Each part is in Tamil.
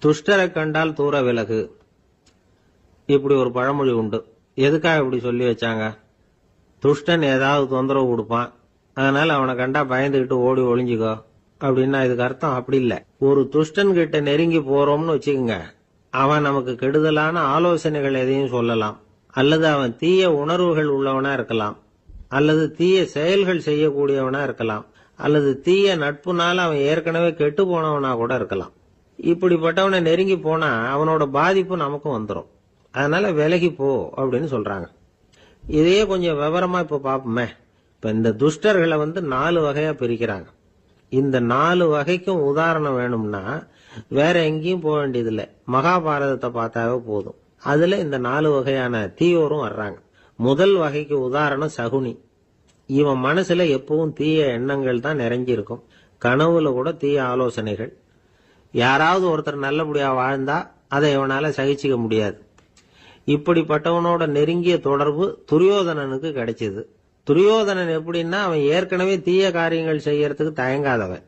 துஷ்டரை கண்டால் தூர விலகு. இப்படி ஒரு பழமொழி உண்டு. எதுக்காக இப்படி சொல்லி வச்சாங்க? துஷ்டன் ஏதாவது தொந்தரவு கொடுப்பான், அதனால அவனை கண்டா பயந்துகிட்டு ஓடி ஒளிஞ்சுக்கோ அப்படின்னா இதுக்கு அர்த்தம் அப்படி இல்ல. ஒரு துஷ்டன் கிட்ட நெருங்கி போறோம்னு வச்சுக்கோங்க, அவன் நமக்கு கெடுதலான ஆலோசனைகள் எதையும் சொல்லலாம், அல்லது அவன் தீய உணர்வுகள் உள்ளவனா இருக்கலாம், அல்லது தீய செயல்கள் செய்யக்கூடியவனா இருக்கலாம், அல்லது தீய நட்புனால அவன் ஏற்கனவே கெட்டு போனவனா கூட இருக்கலாம். இப்படிப்பட்டவனை நெருங்கி போனா அவனோட பாதிப்பு நமக்கும் வந்துடும். அதனால விலகி போ அப்படின்னு சொல்றாங்க. இதையே கொஞ்சம் விவரமா இப்ப பாப்போமே. இப்ப இந்த துஷ்டர்களை 4 வகையா பிரிக்கிறாங்க. இந்த 4 வகைக்கும் உதாரணம் வேணும்னா வேற எங்கேயும் போக வேண்டியதில்லை, மகாபாரதத்தை பார்த்தாவே போதும். அதுல இந்த 4 வகையான தீயோரும் வர்றாங்க. முதல் வகைக்கு உதாரணம் சகுனி. இவன் மனசுல எப்பவும் தீய எண்ணங்கள் தான் நிறைஞ்சிருக்கும். கனவுல கூட தீய ஆலோசனைகள். யாராவது ஒருத்தர் நல்லபடியா வாழ்ந்தா அதை இவனால சகிச்சுக்க முடியாது. இப்படிப்பட்டவனோட நெருங்கிய தொடர்பு துரியோதனனுக்கு கிடைச்சது. துரியோதனன் எப்படின்னா அவன் ஏற்கனவே தீய காரியங்கள் செய்யறதுக்கு தயங்காதவன்.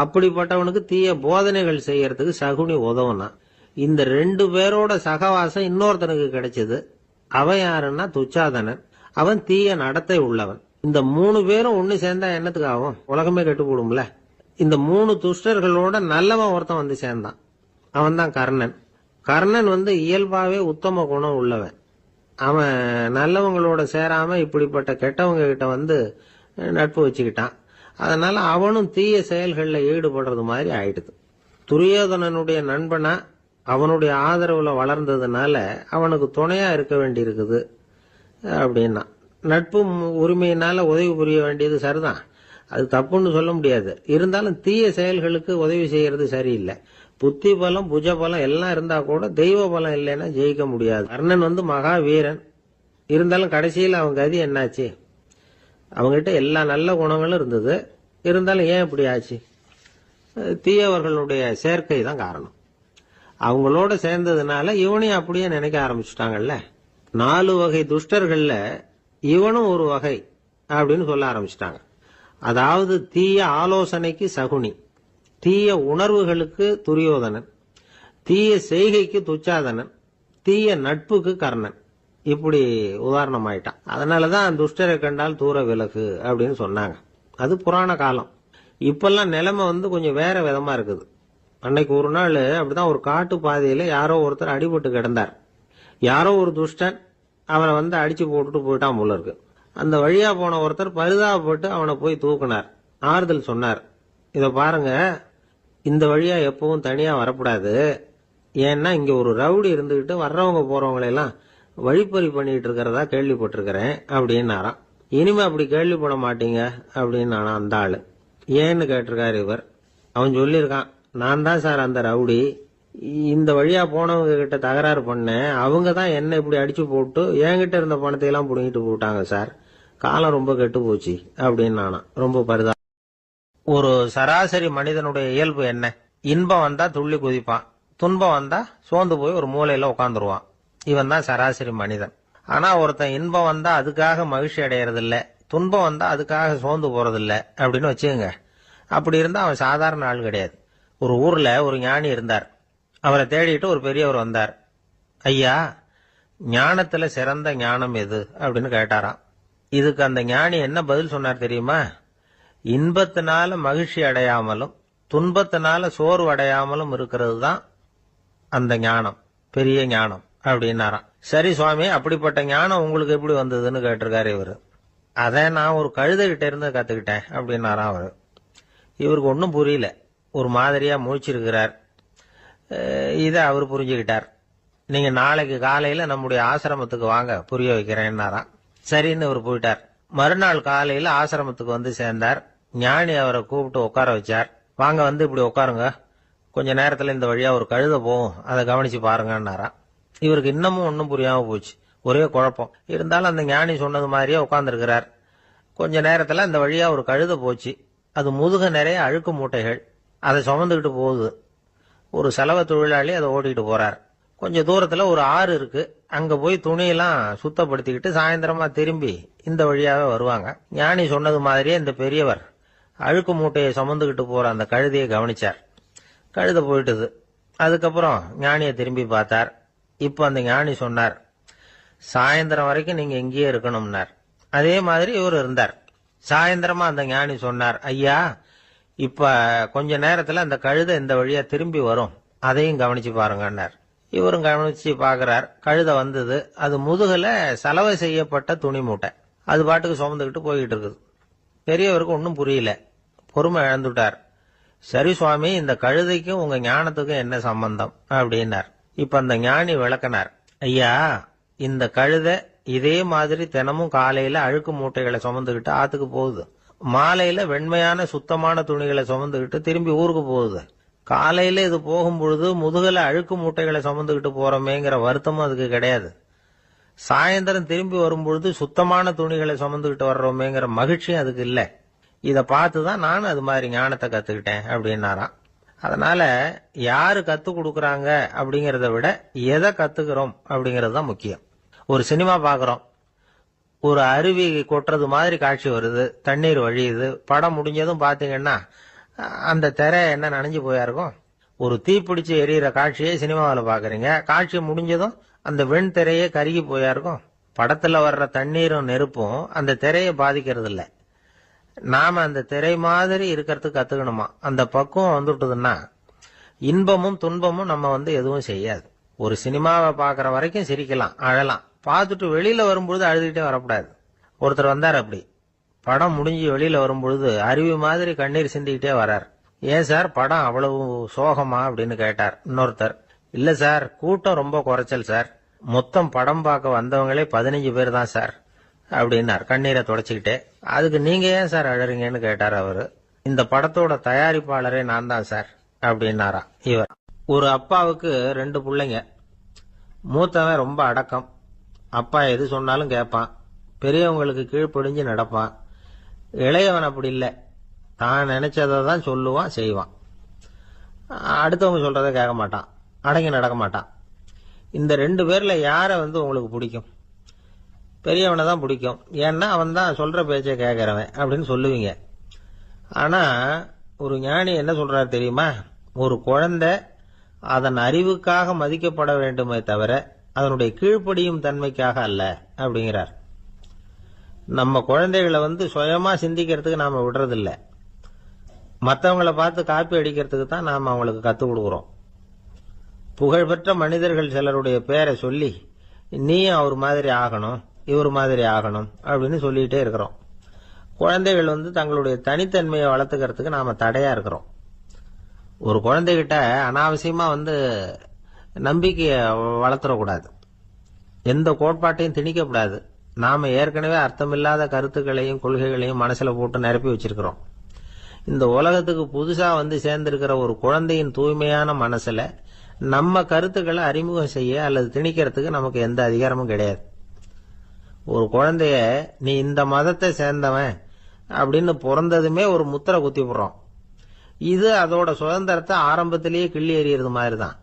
அப்படிப்பட்டவனுக்கு தீய போதனைகள் செய்யறதுக்கு சகுனி உதவுனான். இந்த 2 பேரோட சகவாசம் இன்னொருத்தனுக்கு கிடைச்சது. அவன் யாருன்னா துச்சாதனன். அவன் தீய நடத்தை உள்ளவன். இந்த 3 பேரும் ஒண்ணு சேர்ந்தா என்னத்துக்கு ஆகும்? உலகமே கெட்டு போடும்ல. இந்த 3 துஷ்டர்களோட நல்லவன் ஒருத்தன் சேர்ந்தான். அவன் தான் கர்ணன். கர்ணன் இயல்பாவே உத்தம குணம் உள்ளவன். அவன் நல்லவங்களோட சேராம இப்படிப்பட்ட கெட்டவங்க கிட்ட நட்பு வச்சுக்கிட்டான். அதனால அவனும் தீய செயல்களில் ஈடுபடுறது மாதிரி ஆயிடுது. துரியோதனனுடைய நண்பனா அவனுடைய ஆதரவுல வளர்ந்ததுனால அவனுக்கு துணையா இருக்க வேண்டி இருக்குது அப்படின்னா. நட்பு உரிமையினால உதவி புரிய வேண்டியது சரிதான், அது தப்புன்னு சொல்ல முடியாது. இருந்தாலும் தீய செயல்களுக்கு உதவி செய்யறது சரியில்லை. புத்தி பலம் புஜ பலம் எல்லாம் இருந்தா கூட தெய்வ பலம் இல்லைன்னா ஜெயிக்க முடியாது. கர்ணன் மகா வீரன். இருந்தாலும் கடைசியில் அவன் கதி என்னாச்சு? அவங்ககிட்ட எல்லா நல்ல குணங்களும் இருந்தது. இருந்தாலும் ஏன் இப்படி ஆச்சு? தீயவர்களுடைய சேர்க்கை தான் காரணம். அவங்களோட சேர்ந்ததுனால இவனையும் அப்படியே நினைக்க ஆரம்பிச்சுட்டாங்கல்ல. 4 வகை துஷ்டர்கள்ல இவனும் ஒரு வகை அப்படின்னு சொல்ல ஆரம்பிச்சுட்டாங்க. அதாவது தீய ஆலோசனைக்கு சகுனி, தீய உணர்வுகளுக்கு துரியோதனன், தீய செய்கைக்கு துச்சாதனன், தீய நட்புக்கு கர்ணன். இப்படி உதாரணம் ஆயிட்டான். அதனாலதான் துஷ்டரை கண்டால் தூர விலகு அப்படின்னு சொன்னாங்க. அது புராண காலம். இப்பெல்லாம் நிலைமை கொஞ்சம் வேற விதமா இருக்குது. அன்னைக்கு ஒரு நாள் அப்படிதான் ஒரு காட்டு பாதையில யாரோ ஒருத்தர் அடிபட்டு கிடந்தார். யாரோ ஒரு துஷ்டன் அவனை அடிச்சு போட்டுட்டு போயிட்டான் போல இருக்கு. அந்த வழியா போன ஒருத்தர் பரிதாபப்பட்டு அவனை போய் தூக்குனார். ஆறுதல் சொன்னார். இத பாருங்க, இந்த வழியா எப்பவும் தனியா வரக்கூடாது. ஏன்னா இங்க ஒரு ரவுடி இருந்துகிட்டு வர்றவங்க போறவங்களெல்லாம் வழிப்பறி பண்ணிட்டு இருக்கிறதா கேள்விப்பட்டிருக்கிறேன் அப்படின்னாராம். இனிமே அப்படி கேள்விப்பட மாட்டீங்க அப்படின்னு அந்த ஆளு. ஏன்னு கேட்டிருக்காரு இவர். அவன் சொல்லியிருக்கான், நான் தான் சார் அந்த ரவுடி. இந்த வழியா போனவங்க கிட்ட தகராறு பண்ணேன். அவங்க தான் என்ன இப்படி அடிச்சு போட்டு என்கிட்ட இருந்த பணத்தை எல்லாம் புடுங்கிட்டு போட்டாங்க சார். காலம் ரொம்ப கெட்டு போச்சு அப்படின்னு நானா ரொம்ப பரிதா. ஒரு சராசரி மனிதனுடைய இயல்பு என்ன? இன்பம் வந்தா துள்ளி குதிப்பான், துன்பம் வந்தா சோர்ந்து போய் ஒரு மூலையில உட்காந்துருவான். இவன் தான் சராசரி மனிதன். ஆனா ஒருத்தன் இன்பம் வந்தா அதுக்காக மகிழ்ச்சி அடையறதில்ல, துன்பம் வந்தா அதுக்காக சோர்ந்து போறதில்ல அப்படின்னு வச்சுக்கோங்க. அப்படி இருந்தா அவன் சாதாரண ஆள் கிடையாது. ஒரு ஊர்ல ஒரு ஞானி இருந்தார். அவரை தேடிட்டு ஒரு பெரியவர் வந்தார். ஐயா, ஞானத்துல சிறந்த ஞானம் எது அப்படின்னு கேட்டாராம். இதுக்கு அந்த ஞானி என்ன பதில் சொன்னார் தெரியுமா? இன்பத்தினால மகிழ்ச்சி அடையாமலும் துன்பத்தினால சோர்வு அடையாமலும் இருக்கிறது தான் அந்த ஞானம், பெரிய ஞானம் அப்படின்னாராம். சரி சுவாமி, அப்படிப்பட்ட ஞானம் உங்களுக்கு எப்படி வந்ததுன்னு கேட்டிருக்காரு இவரு. அதை நான் ஒரு கழுதைகிட்ட இருந்து கத்துக்கிட்டேன் அப்படின்னாராம் அவரு. இவருக்கு ஒன்னும் புரியல, ஒரு மாதிரியா முழிச்சிருக்கிறார். இதை அவர் புரிஞ்சுக்கிட்டார். நீங்க நாளைக்கு காலையில நம்முடைய ஆசிரமத்துக்கு வாங்க, புரிய வைக்கிறேன்னாராம். சரின்னு அவர் போயிட்டார். மறுநாள் காலையில ஆசிரமத்துக்கு சேர்ந்தார். ஞானி அவரை கூப்பிட்டு உட்கார வச்சார். வாங்க இப்படி உட்காருங்க, கொஞ்ச நேரத்துல இந்த வழியா ஒரு கழுதை போகும், அதை கவனிச்சு பாருங்கன்னாராம். இவருக்கு இன்னமும் ஒன்னும் புரியாம போச்சு, ஒரே குழப்பம். இருந்தாலும் அந்த ஞானி சொன்னது மாதிரியே உட்கார்ந்துருக்கிறார். கொஞ்ச நேரத்துல இந்த வழியா ஒரு கழுதை போச்சு. அது முதுக நிறைய அழுக்கு மூட்டைகள், அதை சுமந்துகிட்டு போகுது. ஒரு செலவு தொழிலாளி அதை ஓட்டிட்டு போறார். கொஞ்ச தூரத்துல ஒரு ஆறு இருக்கு. அங்க போய் துணியெல்லாம் சுத்தப்படுத்திக்கிட்டு சாயந்தரமா திரும்பி இந்த வழியாவே வருவாங்க. ஞானி சொன்னது மாதிரியே இந்த பெரியவர் அழுக்கு மூட்டையை சுமந்துகிட்டு போற அந்த கழுதையை கவனிச்சார். கழுதை போயிட்டுது. அதுக்கப்புறம் ஞானியை திரும்பி பார்த்தார். இப்ப அந்த ஞானி சொன்னார், சாயந்தரம் வரைக்கும் நீங்க இங்கேயே இருக்கணும்னார். அதே மாதிரி இவர் இருந்தார். சாயந்தரமா அந்த ஞானி சொன்னார், ஐயா இப்ப கொஞ்ச நேரத்துல அந்த கழுதை இந்த வழியா திரும்பி வரும், அதையும் கவனிச்சு பாருங்கன்னார். இவரும் கவனிச்சு பாக்குறார். கழுதை வந்தது. அது முதுகுல சலவை செய்யப்பட்ட துணி மூட்டை. அது பாட்டுக்கு சுமந்துக்கிட்டு போய்கிட்டு இருக்குது. பெரியவருக்கு ஒன்றும் புரியல. பொறுமை இழந்துட்டார். சரி சுவாமி, இந்த கழுதைக்கும் உங்க ஞானத்துக்கும் என்ன சம்பந்தம் அப்படின்னார். இப்ப அந்த ஞானி விளக்கினார். ஐயா, இந்த கழுதை இதே மாதிரி தினமும் காலையில அழுக்கு மூட்டைகளை சுமந்துக்கிட்டு ஆத்துக்கு போகுது. மாலையில வெண்மையான சுத்தமான துணிகளை சுமந்துக்கிட்டு திரும்பி ஊருக்கு போகுது. காலையில இது போகும் பொழுது முதுகுல அழுக்கு மூட்டைகளை சுமந்துக்கிட்டு போறோமேங்கிற வருத்தமும் அதுக்கு கிடையாது. சாயந்தரம் திரும்பி வரும்பொழுது சுத்தமான துணிகளை சுமந்துக்கிட்டு வர்றோமேங்கிற மகிழ்ச்சியும் அதுக்கு இல்லை. இதை பார்த்துதான் நான் அது மாதிரி ஞானத்தை கத்துக்கிட்டேன் அப்படின்னாராம். அதனால யாரு கத்து கொடுக்கறாங்க அப்படிங்கறத விட எதை கத்துக்கிறோம் அப்படிங்கறது தான் முக்கியம். ஒரு சினிமா பாக்குறோம், ஒரு அருவி கொட்டுறது மாதிரி காட்சி வருது, தண்ணீர் வழியுது. படம் முடிஞ்சதும் பாத்தீங்கன்னா அந்த திரை என்ன நனைஞ்சு போயா இருக்கும். ஒரு தீப்பிடிச்சு எரியிற காட்சியை சினிமாவில் பாக்குறீங்க, காட்சி முடிஞ்சதும் அந்த வெண் திரையே கருகி போயா இருக்கும். படத்துல வர்ற தண்ணீரும் நெருப்பும் அந்த திரையை பாதிக்கிறது இல்லை. நாம அந்த திரை மாதிரி இருக்கிறதுக்கு கத்துக்கணுமா. அந்த பக்குவம் வந்துட்டதுன்னா இன்பமும் துன்பமும் நம்ம எதுவும் செய்யாது. ஒரு சினிமாவை பாக்குற வரைக்கும் சிரிக்கலாம், அழலாம். பார்த்துட்டு வெளியில வரும்பொழுது அழுதுகிட்டே வரக்கூடாது. ஒருத்தர் வந்தார். அப்படி படம் முடிஞ்சு வெளியில வரும்பொழுது அருவி மாதிரி கண்ணீர் சிந்திக்கிட்டே வர்றார். ஏன் சார் படம் அவ்வளவு சோகமா அப்படின்னு கேட்டார். இன்னொருத்தர், இல்ல சார் கூட்டம் ரொம்ப குறைச்சல் சார், மொத்தம் படம் பார்க்க வந்தவங்களே 15 பேர் தான் சார் அப்படின்னார் கண்ணீரை தொடச்சிக்கிட்டே. அதுக்கு நீங்க ஏன் சார் அழறீங்கன்னு கேட்டார் அவரு. இந்த படத்தோட தயாரிப்பாளரே நான் தான் சார் அப்படின்னாரா இவர். ஒரு அப்பாவுக்கு 2 பிள்ளைங்க. மூத்தவன் ரொம்ப அடக்கம். அப்பா எது சொன்னாலும் கேட்பான், பெரியவங்களுக்கு கீழ்ப்படிஞ்சு நடப்பான். இளையவன் அப்படி இல்லை, தான் நினைச்சதை தான் சொல்லுவான், செய்வான். அடுத்தவங்க சொல்றதை கேட்க மாட்டான், அடங்கி நடக்க மாட்டான். இந்த 2 பேர்ல யார உங்களுக்கு பிடிக்கும்? பெரியவனை தான் பிடிக்கும். ஏன்னா அவன் தான் சொல்ற பேச்சை கேட்கிறவன் அப்படின்னு சொல்லுவீங்க. ஆனா ஒரு ஞானி என்ன சொல்றாரு தெரியுமா? ஒரு குழந்தை அதன் அறிவுக்காக மதிக்கப்பட வேண்டுமே தவிர அதனுடைய கீழ்ப்படியும் தன்மைக்காக அல்ல அப்படிங்கிறார். நம்ம குழந்தைகளை சுயமா சிந்திக்கிறதுக்கு நாம விடுறதில்ல, மற்றவங்களை பார்த்து காப்பி அடிக்கிறதுக்கு தான் நாம அவங்களுக்கு கத்துக் கொடுக்குறோம். புகழ்பெற்ற மனிதர்கள் சிலருடைய பேரை சொல்லி நீயும் அவர் மாதிரி ஆகணும், இவர் மாதிரி ஆகணும் அப்படின்னு சொல்லிட்டே இருக்கிறோம். குழந்தைகள் தங்களுடைய தனித்தன்மையை வளர்த்துக்கிறதுக்கு நாம தடையா இருக்கிறோம். ஒரு குழந்தைகிட்ட அனாவசியமா நம்பிக்கையை வளர்த்துடக்கூடாது, எந்த கோட்பாட்டையும் திணிக்கக்கூடாது. நாம ஏற்கனவே அர்த்தமில்லாத கருத்துக்களையும் கொள்கைகளையும் மனசுல போட்டு நிரப்பி வச்சிருக்கிறோம். இந்த உலகத்துக்கு புதுசா சேர்ந்திருக்கிற ஒரு குழந்தையின் தூய்மையான மனசுல நம்ம கருத்துக்களை அறிமுகம் செய்ய அல்லது திணிக்கிறதுக்கு நமக்கு எந்த அதிகாரமும் கிடையாது. ஒரு குழந்தைய நீ இந்த மதத்தை சேர்ந்தவன் அப்படின்னு பிறந்ததுமே ஒரு முத்திரை குத்தி போடுறோம். இது அதோட சுதந்திரத்தை ஆரம்பத்திலேயே கிள்ளி எறியறது மாதிரி தான்.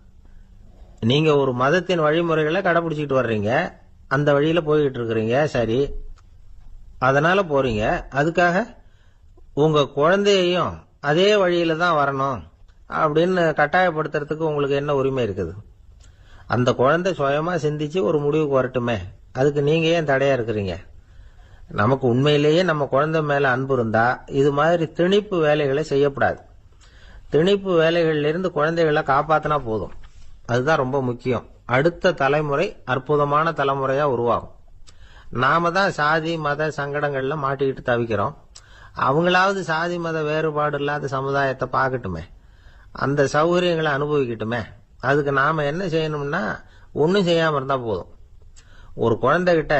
நீங்க ஒரு மதத்தின் வழிமுறைகளை கடைபிடிச்சிட்டு வர்றீங்க, அந்த வழியில போய்கிட்டு இருக்கிறீங்க, சரி, அதனால போறீங்க. அதுக்காக உங்க குழந்தையையும் அதே வழியில தான் வரணும் அப்படின்னு கட்டாயப்படுத்துறதுக்கு உங்களுக்கு என்ன உரிமை இருக்குது? அந்த குழந்தை சுயமா சிந்திச்சு ஒரு முடிவுக்கு வரட்டுமே, அதுக்கு நீங்க ஏன் தடையா இருக்கிறீங்க? நமக்கு உண்மையிலேயே நம்ம குழந்தை மேல அன்பு இருந்தா இது மாதிரி திணிப்பு வேலைகளை செய்யக்கூடாது. திணிப்பு வேலைகள்ல இருந்து குழந்தைகளை காப்பாத்தினா போதும். அதுதான் ரொம்ப முக்கியம். அடுத்த தலைமுறை அற்புதமான தலைமுறையா உருவாகும். நாம தான் சாதி மத சங்கடங்கள்ல மாட்டிக்கிட்டு தவிக்கிறோம். அவங்களாவது சாதி மத வேறுபாடு இல்லாத சமுதாயத்தை பார்க்கட்டுமே, அந்த சௌகரியங்களை அனுபவிக்கட்டுமே. அதுக்கு நாம என்ன செய்யணும்னா ஒன்னும் செய்யாம இருந்தா போதும். ஒரு குழந்தைகிட்ட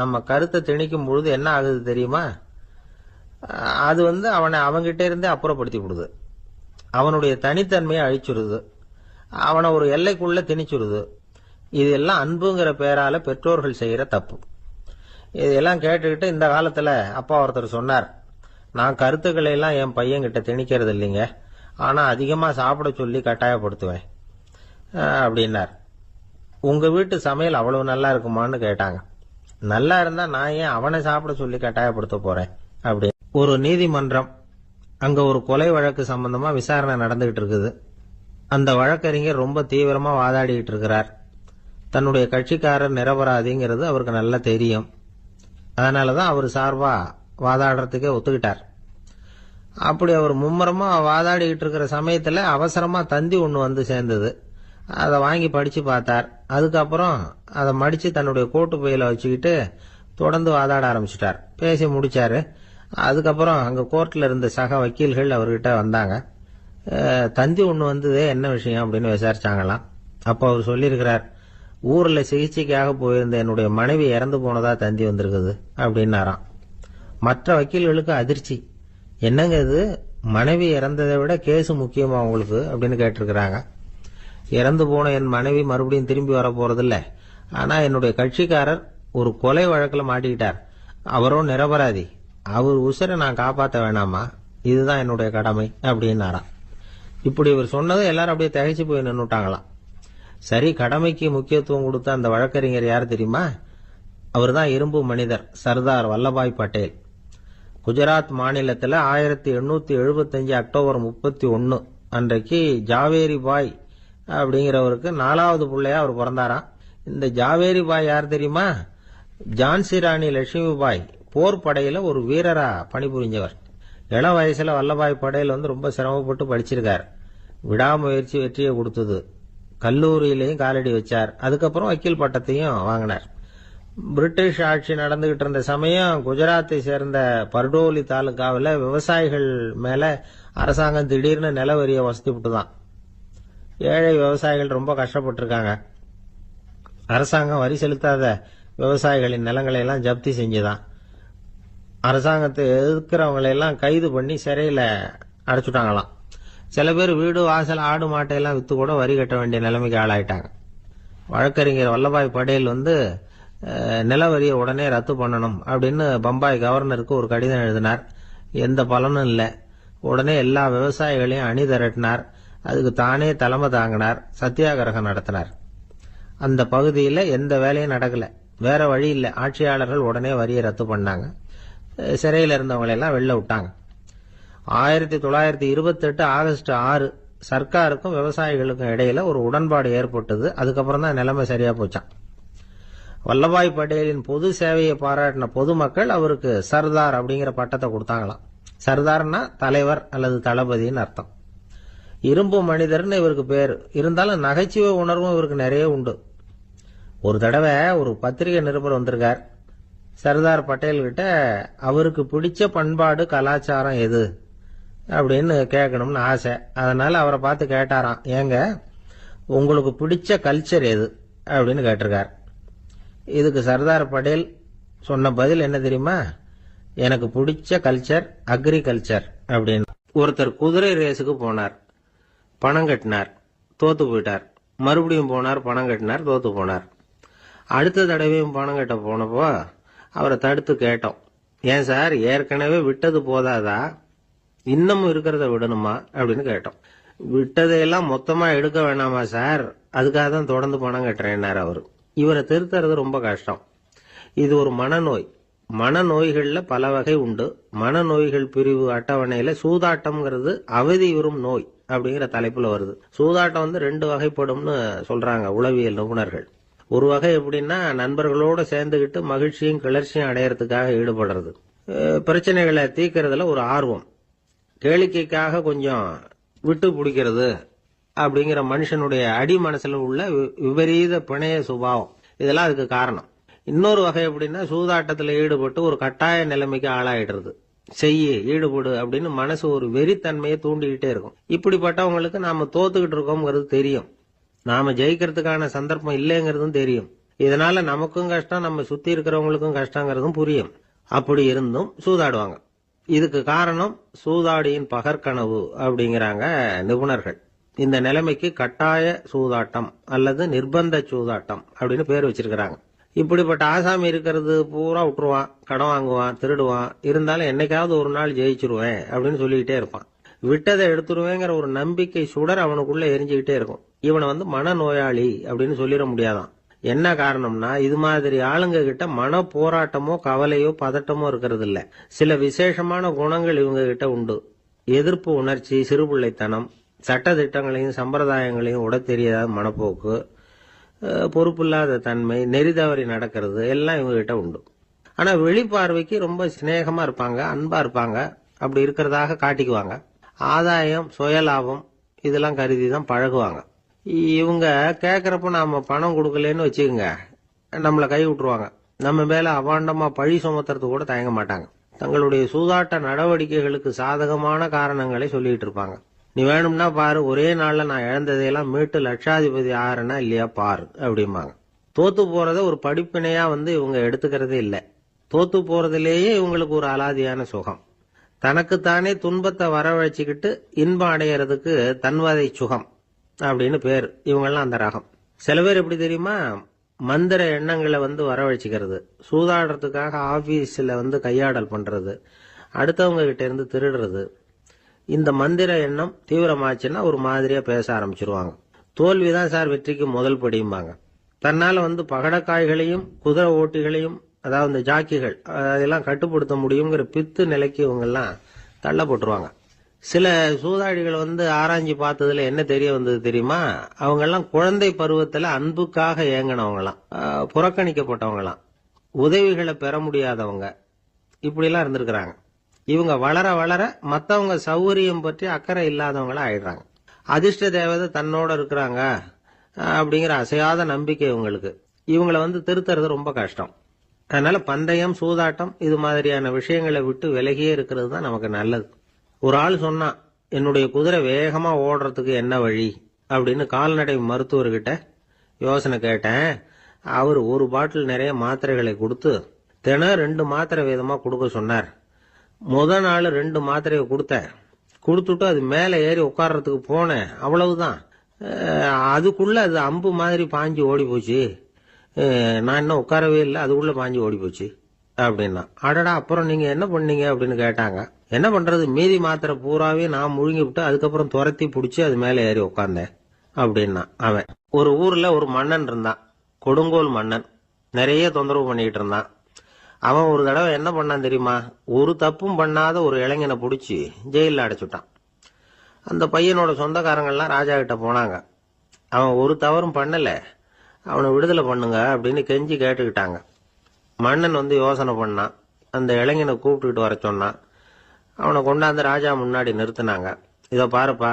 நம்ம கருத்தை திணிக்கும் பொழுது என்ன ஆகுது தெரியுமா? அது அவனை அவங்கிட்ட இருந்தே அப்புறப்படுத்தி விடுது, அவனுடைய தனித்தன்மையை அழிச்சுடுது, அவனை ஒரு எல்லைக்குள்ள திணிச்சுடுது. இதெல்லாம் அன்புங்கிற பேரால பெற்றோர்கள் செய்யற தப்பு. இதெல்லாம் கேட்டுக்கிட்டு இந்த காலத்துல அப்பா ஒருத்தர் சொன்னார், நான் கருத்துக்களை எல்லாம் என் பையன்கிட்ட திணிக்கிறது இல்லைங்க, ஆனா அதிகமா சாப்பிட சொல்லி கட்டாயப்படுத்துவேன் அப்படின்னார். உங்க வீட்டு சமையல் அவ்வளவு நல்லா இருக்குமான்னு கேட்டாங்க. நல்லா இருந்தா நான் ஏன் அவனை சாப்பிட சொல்லி கட்டாயப்படுத்த போறேன் அப்படி. ஒரு நீதிமன்றம், அங்க ஒரு கொலை வழக்கு சம்பந்தமா விசாரணை நடந்துகிட்டு இருக்குது. அந்த வழக்கறிஞர் ரொம்ப தீவிரமா வாதாடிட்டு இருக்கிறார். தன்னுடைய கட்சிக்காரர் நிரபராதிங்கிறது அவருக்கு நல்லா தெரியும். அதனாலதான் அவர் சார்பா வாதாடுறதுக்கே ஒத்துக்கிட்டார். அப்படி அவர் மும்முரமா வாதாடிக்கிட்டு இருக்கிற சமயத்துல அவசரமா தந்தி ஒண்ணு வந்து சேர்ந்தது. அதை வாங்கி படிச்சு பார்த்தார். அதுக்கப்புறம் அதை மடிச்சு தன்னுடைய கோட்டு பையில வச்சுக்கிட்டு தொடர்ந்து வாதாட ஆரம்பிச்சிட்டார். பேசி முடிச்சாரு. அதுக்கப்புறம் அங்க கோர்ட்ல இருந்த சக வக்கீல்கள் அவர்கிட்ட வந்தாங்க. தந்தி ஒண்ணு வந்ததே, என்ன விஷயம் அப்படின்னு விசாரிச்சாங்களாம். அப்போ அவர் சொல்லியிருக்கிறார், ஊர்ல சிகிச்சைக்காக போயிருந்த என்னுடைய மனைவி இறந்து போனதா தந்தி வந்திருக்குது அப்படின்னாராம். மற்ற வக்கீல்களுக்கு அதிர்ச்சி. என்னங்க இது, மனைவி இறந்ததை விட கேஸ் முக்கியமா உங்களுக்கு அப்படின்னு கேட்டிருக்கிறாங்க. இறந்து போன என் மனைவி மறுபடியும் திரும்பி வர போறதில்ல. ஆனா என்னுடைய கட்சிக்காரர் ஒரு கொலை வழக்கில் மாட்டிக்கிட்டார். அவரும் நிரபராதி. அவர் உசுரை நான் காப்பாற்ற வேணாமா? இதுதான் என்னுடைய கடமை அப்படின்னாராம். இப்படி இவர் சொன்னதை எல்லாரும் அப்படியே திகைச்சு போய் நின்னுட்டாங்களாம். சரி, கடமைக்கு முக்கியத்துவம் கொடுத்த அந்த வழக்கறிஞர் யார் தெரியுமா? அவர் தான் இரும்பு மனிதர் சர்தார் வல்லபாய் பட்டேல். குஜராத் மாநிலத்தில் 1875 அக்டோபர் 31 அன்றைக்கு ஜாவேரி பாய் அப்படிங்கிறவருக்கு 4வது பிள்ளையா அவர் பிறந்தாராம். இந்த ஜாவேரி பாய் யார் தெரியுமா? ஜான்சி ராணி லட்சுமி பாய் போர் படையில ஒரு வீரரா பணிபுரிஞ்சவர். இளம் வயசுல வல்லபாய் படேல் ரொம்ப சிரமப்பட்டு படிச்சிருக்கார். விடாமுயற்சி வெற்றியை கொடுத்தது. கல்லூரியிலையும் காலடி வச்சார். அதுக்கப்புறம் வக்கீல் பட்டத்தையும் வாங்கினார். பிரிட்டிஷ் ஆட்சி நடந்துகிட்டு இருந்த சமயம் குஜராத்தை சேர்ந்த பர்டோலி தாலுகாவில் விவசாயிகள் மேல அரசாங்கம் திடீர்னு நில வரியை வசதி விட்டுதான். ஏழை விவசாயிகள் ரொம்ப கஷ்டப்பட்டிருக்காங்க. அரசாங்கம் வரி செலுத்தாத விவசாயிகளின் நிலங்களை எல்லாம் ஜப்தி செஞ்சுதான். அரசாங்கத்தை எதிர்க்கிறவங்களை எல்லாம் கைது பண்ணி சிறையில அடைச்சுட்டாங்களாம். சில பேர் வீடு வாசல் ஆடு மாட்டையெல்லாம் வித்து கூட வரி கட்ட வேண்டிய நிலைமைக்கு ஆளாயிட்டாங்க. வழக்கறிஞர் வல்லபாய் படேல் நில வரியை உடனே ரத்து பண்ணணும் அப்படின்னு பம்பாய் கவர்னருக்கு ஒரு கடிதம் எழுதினார். எந்த பலனும் இல்லை. உடனே எல்லா விவசாயிகளையும் அணி திரட்டினார். அதுக்கு தானே தலைமை தாங்கினார். சத்தியாகிரகம் நடத்தினார். அந்த பகுதியில் எந்த வேலையும் நடக்கல. வேற வழி இல்லை. ஆட்சியாளர்கள் உடனே வரியை ரத்து பண்ணாங்க. சிறையில் இருந்தவங்களை எல்லாம் வெளில விட்டாங்க. 1928 ஆகஸ்ட் 6 சர்க்காருக்கும் விவசாயிகளுக்கும் இடையில ஒரு உடன்பாடு ஏற்பட்டது. அதுக்கப்புறம் தான் நிலைமை சரியா போச்சான். வல்லபாய் படேலின் பொது சேவையை பாராட்டின பொதுமக்கள் அவருக்கு சர்தார் அப்படிங்கிற பட்டத்தை கொடுத்தாங்களாம். சர்தார்னா தலைவர் அல்லது தளபதினு அர்த்தம். இரும்பு மனிதர்னு இவருக்கு பேரு. இருந்தாலும் நகைச்சுவை உணர்வும் இவருக்கு நிறைய உண்டு. ஒரு தடவை ஒரு பத்திரிகை நிருபர் வந்திருக்கார். சர்தார் பட்டேல் கிட்ட அவருக்கு பிடிச்ச பண்பாடு கலாச்சாரம் எது அப்படின்னு கேட்கணும்னு ஆசை. அதனால அவரை பார்த்து கேட்டாராம், ஏங்க உங்களுக்கு பிடிச்ச கல்ச்சர் எது அப்படின்னு கேட்டிருக்கார். இதுக்கு சர்தார் பட்டேல் சொன்ன பதில் என்ன தெரியுமா? எனக்கு பிடிச்ச கல்ச்சர் அக்ரிகல்ச்சர் அப்படின்னு. ஒருத்தர் குதிரை ரேஸுக்கு போனார். பணம் கட்டினார், தோத்து போயிட்டார். மறுபடியும் போனார், பணம் கட்டினார், தோத்து போனார். அடுத்த தடவையும் பணம் கட்ட போனப்போ அவரை தடுத்து கேட்டோம், ஏன் சார் ஏற்கனவே விட்டது போதாதா, இன்னமும் இருக்கிறத விடணுமா அப்படின்னு கேட்டோம். விட்டதையெல்லாம் மொத்தமா எடுக்க வேணாமா சார், அதுக்காக தான் தொடர்ந்து பணம் கட்டுறேன்னாரு அவரு. இவரை திருத்துறது ரொம்ப கஷ்டம். இது ஒரு மனநோய். மனநோய்கள்ல பல வகை உண்டு. மனநோய்கள் பிரிவு அட்டவணையில சூதாட்டம்ங்கிறது அவதியுறும் நோய் அப்படிங்கிற தலைப்புல வருது. சூதாட்டம் 2 வகைப்படும்னு சொல்றாங்க உளவியல் நிபுணர்கள். ஒரு வகை எப்படின்னா, நண்பர்களோட சேர்ந்துகிட்டு மகிழ்ச்சியும் கிளர்ச்சியும் அடையறதுக்காக ஈடுபடுறது. பிரச்சனைகளை தீர்க்கறதுல ஒரு ஆர்வம். கேளிக்கைக்காக கொஞ்சம் விட்டு பிடிக்கிறது அப்படிங்கிற மனுஷனுடைய அடி மனசுல உள்ள விபரீத பிணைய சுபாவம், இதெல்லாம் அதுக்கு காரணம். இன்னொரு வகை எப்படின்னா, சூதாட்டத்தில் ஈடுபட்டு ஒரு கட்டாய நிலைமைக்கு ஆளாயிடுறது. ஈடுபடு அப்படின்னு மனசு ஒரு வெறித்தன்மையை தூண்டிக்கிட்டே இருக்கும். இப்படிப்பட்டவங்களுக்கு நாம தோத்துக்கிட்டு இருக்கோம்ங்கிறது தெரியும். நாம ஜெயிக்கிறதுக்கான சந்தர்ப்பம் இல்லைங்கிறதும் தெரியும். இதனால நமக்கும் கஷ்டம், நம்ம சுத்தி இருக்கிறவங்களுக்கும் கஷ்டங்கிறதும் புரியும். அப்படி இருந்தும் சூதாடுவாங்க. இதுக்கு காரணம் சூதாடியின் பகற்கனவு அப்படிங்கிறாங்க நிபுணர்கள். இந்த நிலைமைக்கு கட்டாய சூதாட்டம் அல்லது நிர்பந்த சூதாட்டம் அப்படின்னு பேர் வச்சிருக்கிறாங்க. இப்படிப்பட்ட ஆசாமி இருக்கிறது பூரா விட்டுருவான், கடன் வாங்குவான், திருடுவான். இருந்தாலும் என்னைக்காவது ஒரு நாள் ஜெயிச்சிருவேன் அப்படின்னு சொல்லிக்கிட்டே இருப்பான். விட்டதை எடுத்துருவேங்கிற ஒரு நம்பிக்கை சுடர் அவனுக்குள்ள எரிஞ்சுக்கிட்டே இருக்கும். இவனை மனநோயாளி அப்படின்னு சொல்லிட முடியாதான். என்ன காரணம்னா, இது மாதிரி ஆளுங்க கிட்ட மன போராட்டமோ கவலையோ பதட்டமோ இருக்கிறது இல்ல. சில விசேஷமான குணங்கள் இவங்க கிட்ட உண்டு. எதிர்ப்பு உணர்ச்சி, சிறுபிள்ளைத்தனம், சட்ட திட்டங்களையும் சம்பிரதாயங்களையும் உட தெரியாத மனப்போக்கு, பொறுப்பில்லாத தன்மை, நெறி தவறி நடக்கிறது எல்லாம் இவங்ககிட்ட உண்டு. ஆனா வெளிப்பார்வைக்கு ரொம்ப சிநேகமா இருப்பாங்க, அன்பா இருப்பாங்க, அப்படி இருக்கிறதாக காட்டிக்குவாங்க. ஆதாயம், சுயலாபம் இதெல்லாம் கருதி தான் பழகுவாங்க. இவங்க கேட்கறப்ப நாம பணம் கொடுக்கலன்னு வச்சுக்கோங்க, நம்மளை கை விட்டுருவாங்க. நம்ம மேல அவாண்டமா பழி சுமத்துறது கூட தயங்க மாட்டாங்க. தங்களுடைய சூதாட்ட நடவடிக்கைகளுக்கு சாதகமான காரணங்களை சொல்லிட்டு இருப்பாங்க. நீ வேணும்னா பாரு, ஒரே நாள்ல நான் இழந்ததையெல்லாம் மீட்டு லட்சாதிபதி ஆறனா இல்லையா பாரு அப்படிம்பாங்க. தோத்து போறத ஒரு படிப்பினையா இவங்க எடுத்துக்கிறதே இல்லை. தோத்து போறதுலேயே இவங்களுக்கு ஒரு அலாதியான சுகம். தனக்குத்தானே துன்பத்தை வரவழைச்சிக்கிட்டு இன்பம் அடையறதுக்கு தன்வதை சுகம் அப்படின்னு பேர். இவங்கெல்லாம் அந்த ரகம். சில பேர் எப்படி தெரியுமா, மந்திர எண்ணங்களை வரவழைச்சிக்கிறது, சூதாடுறதுக்காக ஆபீஸ்ல கையாடல் பண்றது, அடுத்தவங்க கிட்ட இருந்து திருடுறது. இந்த மந்திர எண்ணம் தீவிரமாச்சுன்னா ஒரு மாதிரியா பேச ஆரம்பிச்சிருவாங்க. தோல்விதான் சார் வெற்றிக்கு முதல் படியும்பாங்க. தன்னால பகடக்காய்களையும் குதிரை ஓட்டிகளையும், அதாவது இந்த ஜாக்கிகள், அதெல்லாம் கட்டுப்படுத்த முடியுங்கிற பித்து நிலைக்கு இவங்கெல்லாம் தள்ளப்பட்டுருவாங்க. சில சூதாடிகள் ஆராய்ச்சி பார்த்ததுல என்ன தெரிய வந்தது தெரியுமா, அவங்க எல்லாம் குழந்தை பருவத்துல அன்புக்காக ஏங்கினவங்களாம், புறக்கணிக்கப்பட்டவங்களாம், உதவிகளை பெற முடியாதவங்க, இப்படி எல்லாம் இருந்திருக்கிறாங்க. இவங்க வளர வளர மத்தவங்க சௌகரியம் பற்றி அக்கறை இல்லாதவங்களா ஆயிடுறாங்க. அதிர்ஷ்ட தேவதை தன்னோட இருக்கிறாங்க அப்படிங்கிற அசையாத நம்பிக்கை இவங்களுக்கு. இவங்களை திருத்துறது ரொம்ப கஷ்டம். அதனால பந்தயம், சூதாட்டம் இது மாதிரியான விஷயங்களை விட்டு விலகியே இருக்கிறது தான் நமக்கு நல்லது. ஒரு ஆள் சொன்னா, என்னுடைய குதிரை வேகமா ஓடுறதுக்கு என்ன வழி அப்படின்னு கால்நடை மருத்துவர்கிட்ட யோசனை கேட்டேன். அவர் ஒரு பாட்டில் நிறைய மாத்திரைகளை கொடுத்து தினம் 2 மாத்திரை வீதமா கொடுக்க சொன்னார். முதல் நாள் 2 மாத்திரையை கொடுத்துட்டு அது மேல ஏறி உட்கார்றதுக்கு போனேன். அவ்வளவுதான். அதுக்குள்ள அது அம்பு மாதிரி பாஞ்சு ஓடி போச்சு. நான் இன்னும் உட்காரவே இல்லை, அதுக்குள்ள பாஞ்சு ஓடி போச்சு அப்படின்னா. அடடா, அப்புறம் நீங்க என்ன பண்ணீங்க அப்படின்னு கேட்டாங்க. என்ன பண்றது, மீதி மாத்திரை பூராவே நான் முழுங்கி விட்டு அதுக்கப்புறம் துரத்தி பிடிச்சி அது மேல ஏறி உட்கார்ந்தேன் அப்படின்னா அவன். ஒரு ஊர்ல ஒரு மன்னன் இருந்தான், கொடுங்கோல் மன்னன். நிறைய தொந்தரவு பண்ணிட்டு இருந்தான். அவன் ஒரு தடவை என்ன பண்ணான் தெரியுமா, ஒரு தப்பும் பண்ணாத ஒரு இளைஞனை பிடிச்சி ஜெயில அடைச்சுட்டான். அந்த பையனோட சொந்தக்காரங்கள்லாம் ராஜா கிட்ட போனாங்க. அவன் ஒரு தவறும் பண்ணல, அவனை விடுதலை பண்ணுங்க அப்படின்னு கெஞ்சி கேட்டுக்கிட்டாங்க. மன்னன் யோசனை பண்ணான். அந்த இளைஞனை கூப்பிட்டுக்கிட்டு வர சொன்னான். அவனை கொண்டாந்து ராஜா முன்னாடி நிறுத்தினாங்க. இதை பாருப்பா,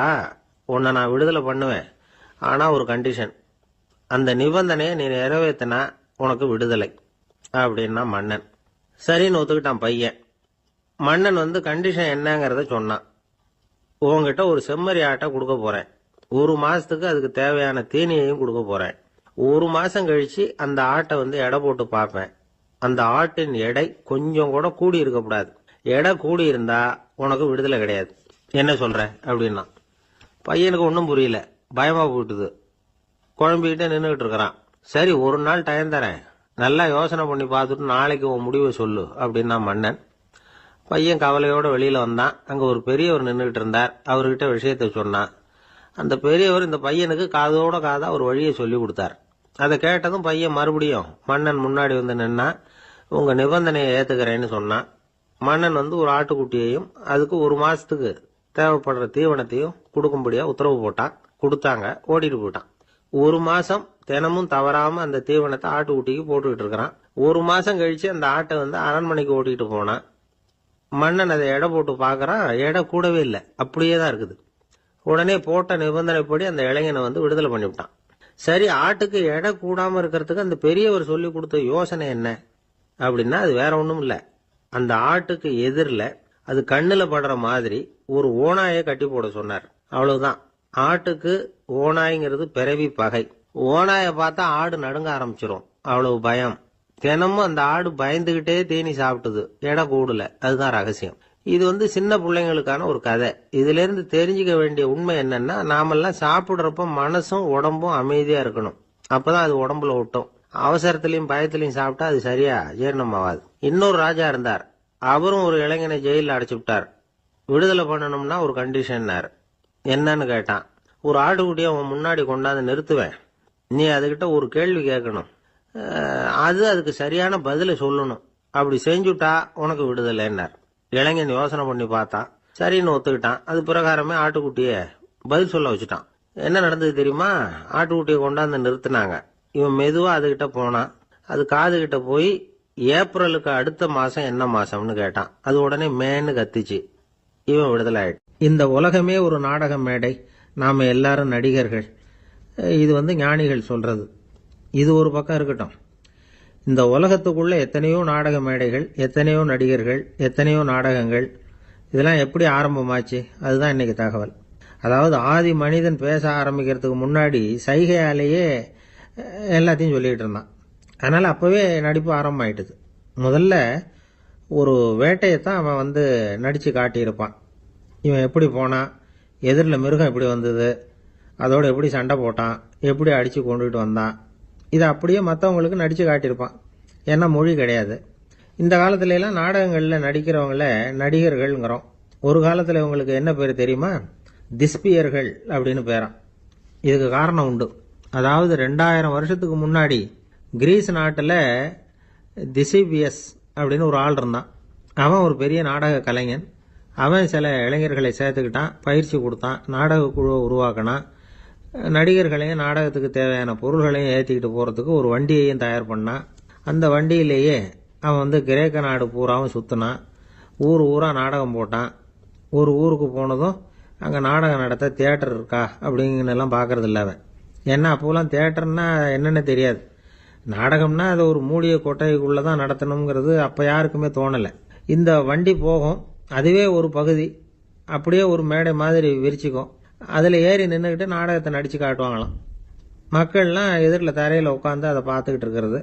உன்னை நான் விடுதலை பண்ணுவேன், ஆனா ஒரு கண்டிஷன். அந்த நிபந்தனையை நீ நிறைவேற்றினா உனக்கு விடுதலை அப்படின்னா மன்னன். சரின்னு ஒத்துக்கிட்டான் பையன். மன்னன் கண்டிஷன் என்னங்கிறத சொன்னான். உங்ககிட்ட ஒரு செம்மறி ஆட்டை கொடுக்க போறேன், 1 மாசத்துக்கு அதுக்கு தேவையான தீனியையும் கொடுக்க போறேன். 1 மாசம் கழிச்சு அந்த ஆட்டை எடை போட்டு பார்ப்பேன். அந்த ஆட்டின் எடை கொஞ்சம் கூட கூடி இருக்கக்கூடாது. எடை கூடி இருந்தா உனக்கு விடுதலை கிடையாது. என்ன சொல்ற அப்படின்னா. பையனுக்கு ஒன்றும் புரியல, பயமா போயிட்டுது. குழம்பிக்கிட்டே நின்றுகிட்டு இருக்கிறான். சரி, 1 நாள் டைம் தரேன், நல்லா யோசனை பண்ணி பார்த்துட்டு நாளைக்கு உன் முடிவை சொல்லு அப்படின்னா மன்னன். பையன் கவலையோட வெளியில வந்தான். அங்க ஒரு பெரியவர் நின்றுகிட்டு இருந்தார். அவர்கிட்ட விஷயத்த சொன்னான். அந்த பெரியவர் இந்த பையனுக்கு காதோட காதா ஒரு வழியை சொல்லி கொடுத்தார். அதை கேட்டதும் பையன் மறுபடியும் மன்னன் முன்னாடி நின்னா, உங்க நிபந்தனையை ஏத்துக்கிறேன்னு சொன்னான். மன்னன் ஒரு ஆட்டுக்குட்டியையும் அதுக்கு 1 மாசத்துக்கு தேவைப்படுற தீவனத்தையும் கொடுக்கும்படியா உத்தரவு போட்டான். கொடுத்தாங்க, ஓடிட்டு போயிட்டான். 1 மாசம் தினமும் தவறாம அந்த தீவனத்தை ஆட்டுக்குட்டிக்கு போட்டுக்கிட்டு இருக்கிறான். 1 மாசம் கழிச்சு அந்த ஆட்டை அரண்மனைக்கு ஓட்டிட்டு போனான். மன்னன் அதை எடை போட்டு பாக்குறான், எடை கூடவே இல்லை, அப்படியே தான் இருக்குது. உடனே போட்ட நிபந்தனைப்படி அந்த இளைஞனை விடுதலை பண்ணிவிட்டான். சரி, ஆட்டுக்கு எடை கூடாம இருக்கிறதுக்கு அந்த பெரியவர் சொல்லி கொடுத்த யோசனை என்ன அப்படின்னா, அது வேற ஒண்ணும் இல்ல. அந்த ஆட்டுக்கு எதிரில் அது கண்ணுல படுற மாதிரி ஒரு ஓநாயை கட்டி போட சொன்னார். அவ்வளவுதான். ஆட்டுக்கு ஓநாய்ங்கிறது பிறவி பகை. ஓநாயை பார்த்தா ஆடு நடுங்க ஆரம்பிச்சிரும், அவ்வளவு பயம். தினமும் அந்த ஆடு பயந்துகிட்டே தீனி சாப்பிட்டது, எடை கூடல. அதுதான் ரகசியம். இது சின்ன பிள்ளைங்களுக்கான ஒரு கதை. இதுல இருந்து தெரிஞ்சுக்க வேண்டிய உண்மை என்னன்னா, நாமெல்லாம் சாப்பிடுறப்ப மனசும் உடம்பும் அமைதியா இருக்கணும். அப்பதான் அது உடம்புல ஒட்டும். அவசரத்திலையும் பயத்திலையும் சாப்பிட்டா அது சரியா ஜீரணம் ஆகாது. இன்னொரு ராஜா இருந்தார். அவரும் ஒரு இளைஞனை ஜெயில அடைச்சு விட்டார். விடுதலை பண்ணணும்னா ஒரு கண்டிஷன்னாரு. என்னன்னு கேட்டான். ஒரு ஆட்டுக்குட்டியை அவன் முன்னாடி கொண்டாந்து நிறுத்துவேன், நீ அதுகிட்ட ஒரு கேள்வி கேட்கணும், அதுக்கு சரியான பதிலை சொல்லணும். அப்படி செஞ்சுட்டா உனக்கு விடுதலைன்னார். இளைஞன் யோசனை பண்ணி பார்த்தான். சரின்னு ஒத்துக்கிட்டான். அது பிரகாரமே ஆட்டுக்குட்டிய பதில் சொல்ல வச்சுட்டான். என்ன நடந்தது தெரியுமா? ஆட்டுக்குட்டியை கொண்டாந்து நிறுத்தினாங்க. இவன் மெதுவா அதுகிட்ட போனான். அது காது கிட்ட போய் ஏப்ரலுக்கு அடுத்த மாசம் என்ன மாசம்னு கேட்டான். அது உடனே மேன்னு கத்திச்சு. இவன் விடுதலை ஆயிட்டு. இந்த உலகமே ஒரு நாடக மேடை, நாம எல்லாரும் நடிகர்கள். இது ஞானிகள் சொல்றது. இது ஒரு பக்கம் இருக்கட்டும். இந்த உலகத்துக்குள்ள எத்தனையோ நாடக மேடைகள், எத்தனையோ நடிகர்கள், எத்தனையோ நாடகங்கள், இதெல்லாம் எப்படி ஆரம்பமாச்சு? அதுதான் இன்னைக்கு தகவல். அதாவது ஆதி மனிதன் பேச ஆரம்பிக்கிறதுக்கு முன்னாடி சைகையாலேயே எல்லாத்தையும் சொல்லிட்டு இருந்தான். அதனால அப்பவே நடிப்பு ஆரம்பமாயிட்டுது. முதல்ல ஒரு வேட்டையத்தான் அவன் நடிச்சு காட்டியிருப்பான். இவன் எப்படி போனான், எதிரில் மிருகம் எப்படி வந்தது, அதோட எப்படி சண்டை போட்டான், எப்படி அடிச்சு கொண்டுகிட்டு வந்தான், இதை அப்படியே மற்றவங்களுக்கு நடிச்சு காட்டியிருப்பான். ஏன்னா மொழி கிடையாது. இந்த காலத்துல எல்லாம் நாடகங்கள்ல நடிக்கிறவங்கள நடிகர்கள்ங்கிறோம். ஒரு காலத்துல இவங்களுக்கு என்ன பேர் தெரியுமா? திஸ்பியர்கள் அப்படின்னு பேராம். இதுக்கு காரணம் உண்டு. அதாவது 2000 வருஷத்துக்கு முன்னாடி கிரீஸ் நாட்டில் திசிபியஸ் அப்படின்னு ஒரு ஆள் இருந்தான். அவன் ஒரு பெரிய நாடக கலைஞன். அவன் சில இளைஞர்களை சேர்த்துக்கிட்டான், பயிற்சி கொடுத்தான், நாடக குழுவை உருவாக்கினான். நடிகர்களையும் நாடகத்துக்கு தேவையான பொருள்களையும் ஏற்றிக்கிட்டு போகிறதுக்கு ஒரு வண்டியையும் தயார் பண்ணான். அந்த வண்டியிலேயே அவன் கிரேக்க நாடு பூராவும் சுற்றினான். ஊர் ஊராக நாடகம் போட்டான். ஒரு ஊருக்கு போனதும் அங்கே நாடகம் நடத்த தியேட்டர் இருக்கா அப்படிங்கன்னெல்லாம் பார்க்கறது இல்லை அவன். ஏன்னா அப்போலாம் தியேட்டர்னா என்னென்ன தெரியாது. நாடகம்னா அதை ஒரு மூடிய கொட்டைக்குள்ளே தான் நடத்தணுங்கிறது அப்போ யாருக்குமே தோணலை. இந்த வண்டி போகும், அதுவே ஒரு பகுதி, அப்படியே ஒரு மேடை மாதிரி விரிச்சிக்கும். அதில் ஏறி நின்றுக்கிட்டு நாடகத்தை நடித்து காட்டுவாங்களாம். மக்கள்லாம் எதிரில் தரையில் உட்காந்து அதை பார்த்துக்கிட்டு இருக்கிறது.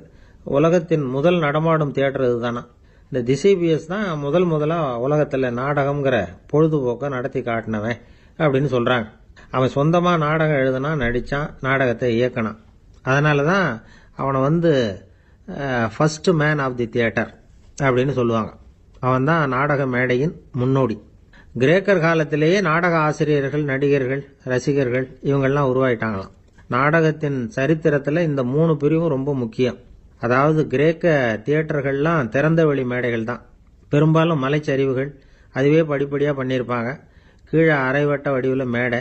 உலகத்தின் முதல் நடமாடும் தியேட்டர் இதுதானா. இந்த திசிபியஸ் தான் முதலாக உலகத்தில் நாடகம்ங்கிற பொழுதுபோக்கை நடத்தி காட்டினவன் அப்படின்னு சொல்கிறாங்க. அவன் சொந்தமாக நாடகம் எழுதுனா, நடித்தான், நாடகத்தை இயக்கினான். அதனால தான் அவனை first man of the theatre அப்படின்னு சொல்லுவாங்க. அவன் தான் நாடக மேடையின் முன்னோடி. கிரேக்கர் காலத்திலேயே நாடக ஆசிரியர்கள், நடிகர்கள், ரசிகர்கள் இவங்கெல்லாம் உருவாயிட்டாங்களாம். நாடகத்தின் சரித்திரத்தில் இந்த 3 பிரிவும் ரொம்ப முக்கியம். அதாவது கிரேக்க தியேட்டர்கள்லாம் திறந்த வெளி மேடைகள் தான். பெரும்பாலும் மலைச்சரிவுகள், அதுவே படிப்படியாக பண்ணியிருப்பாங்க. கீழே அரைவட்ட வடிவில் மேடை,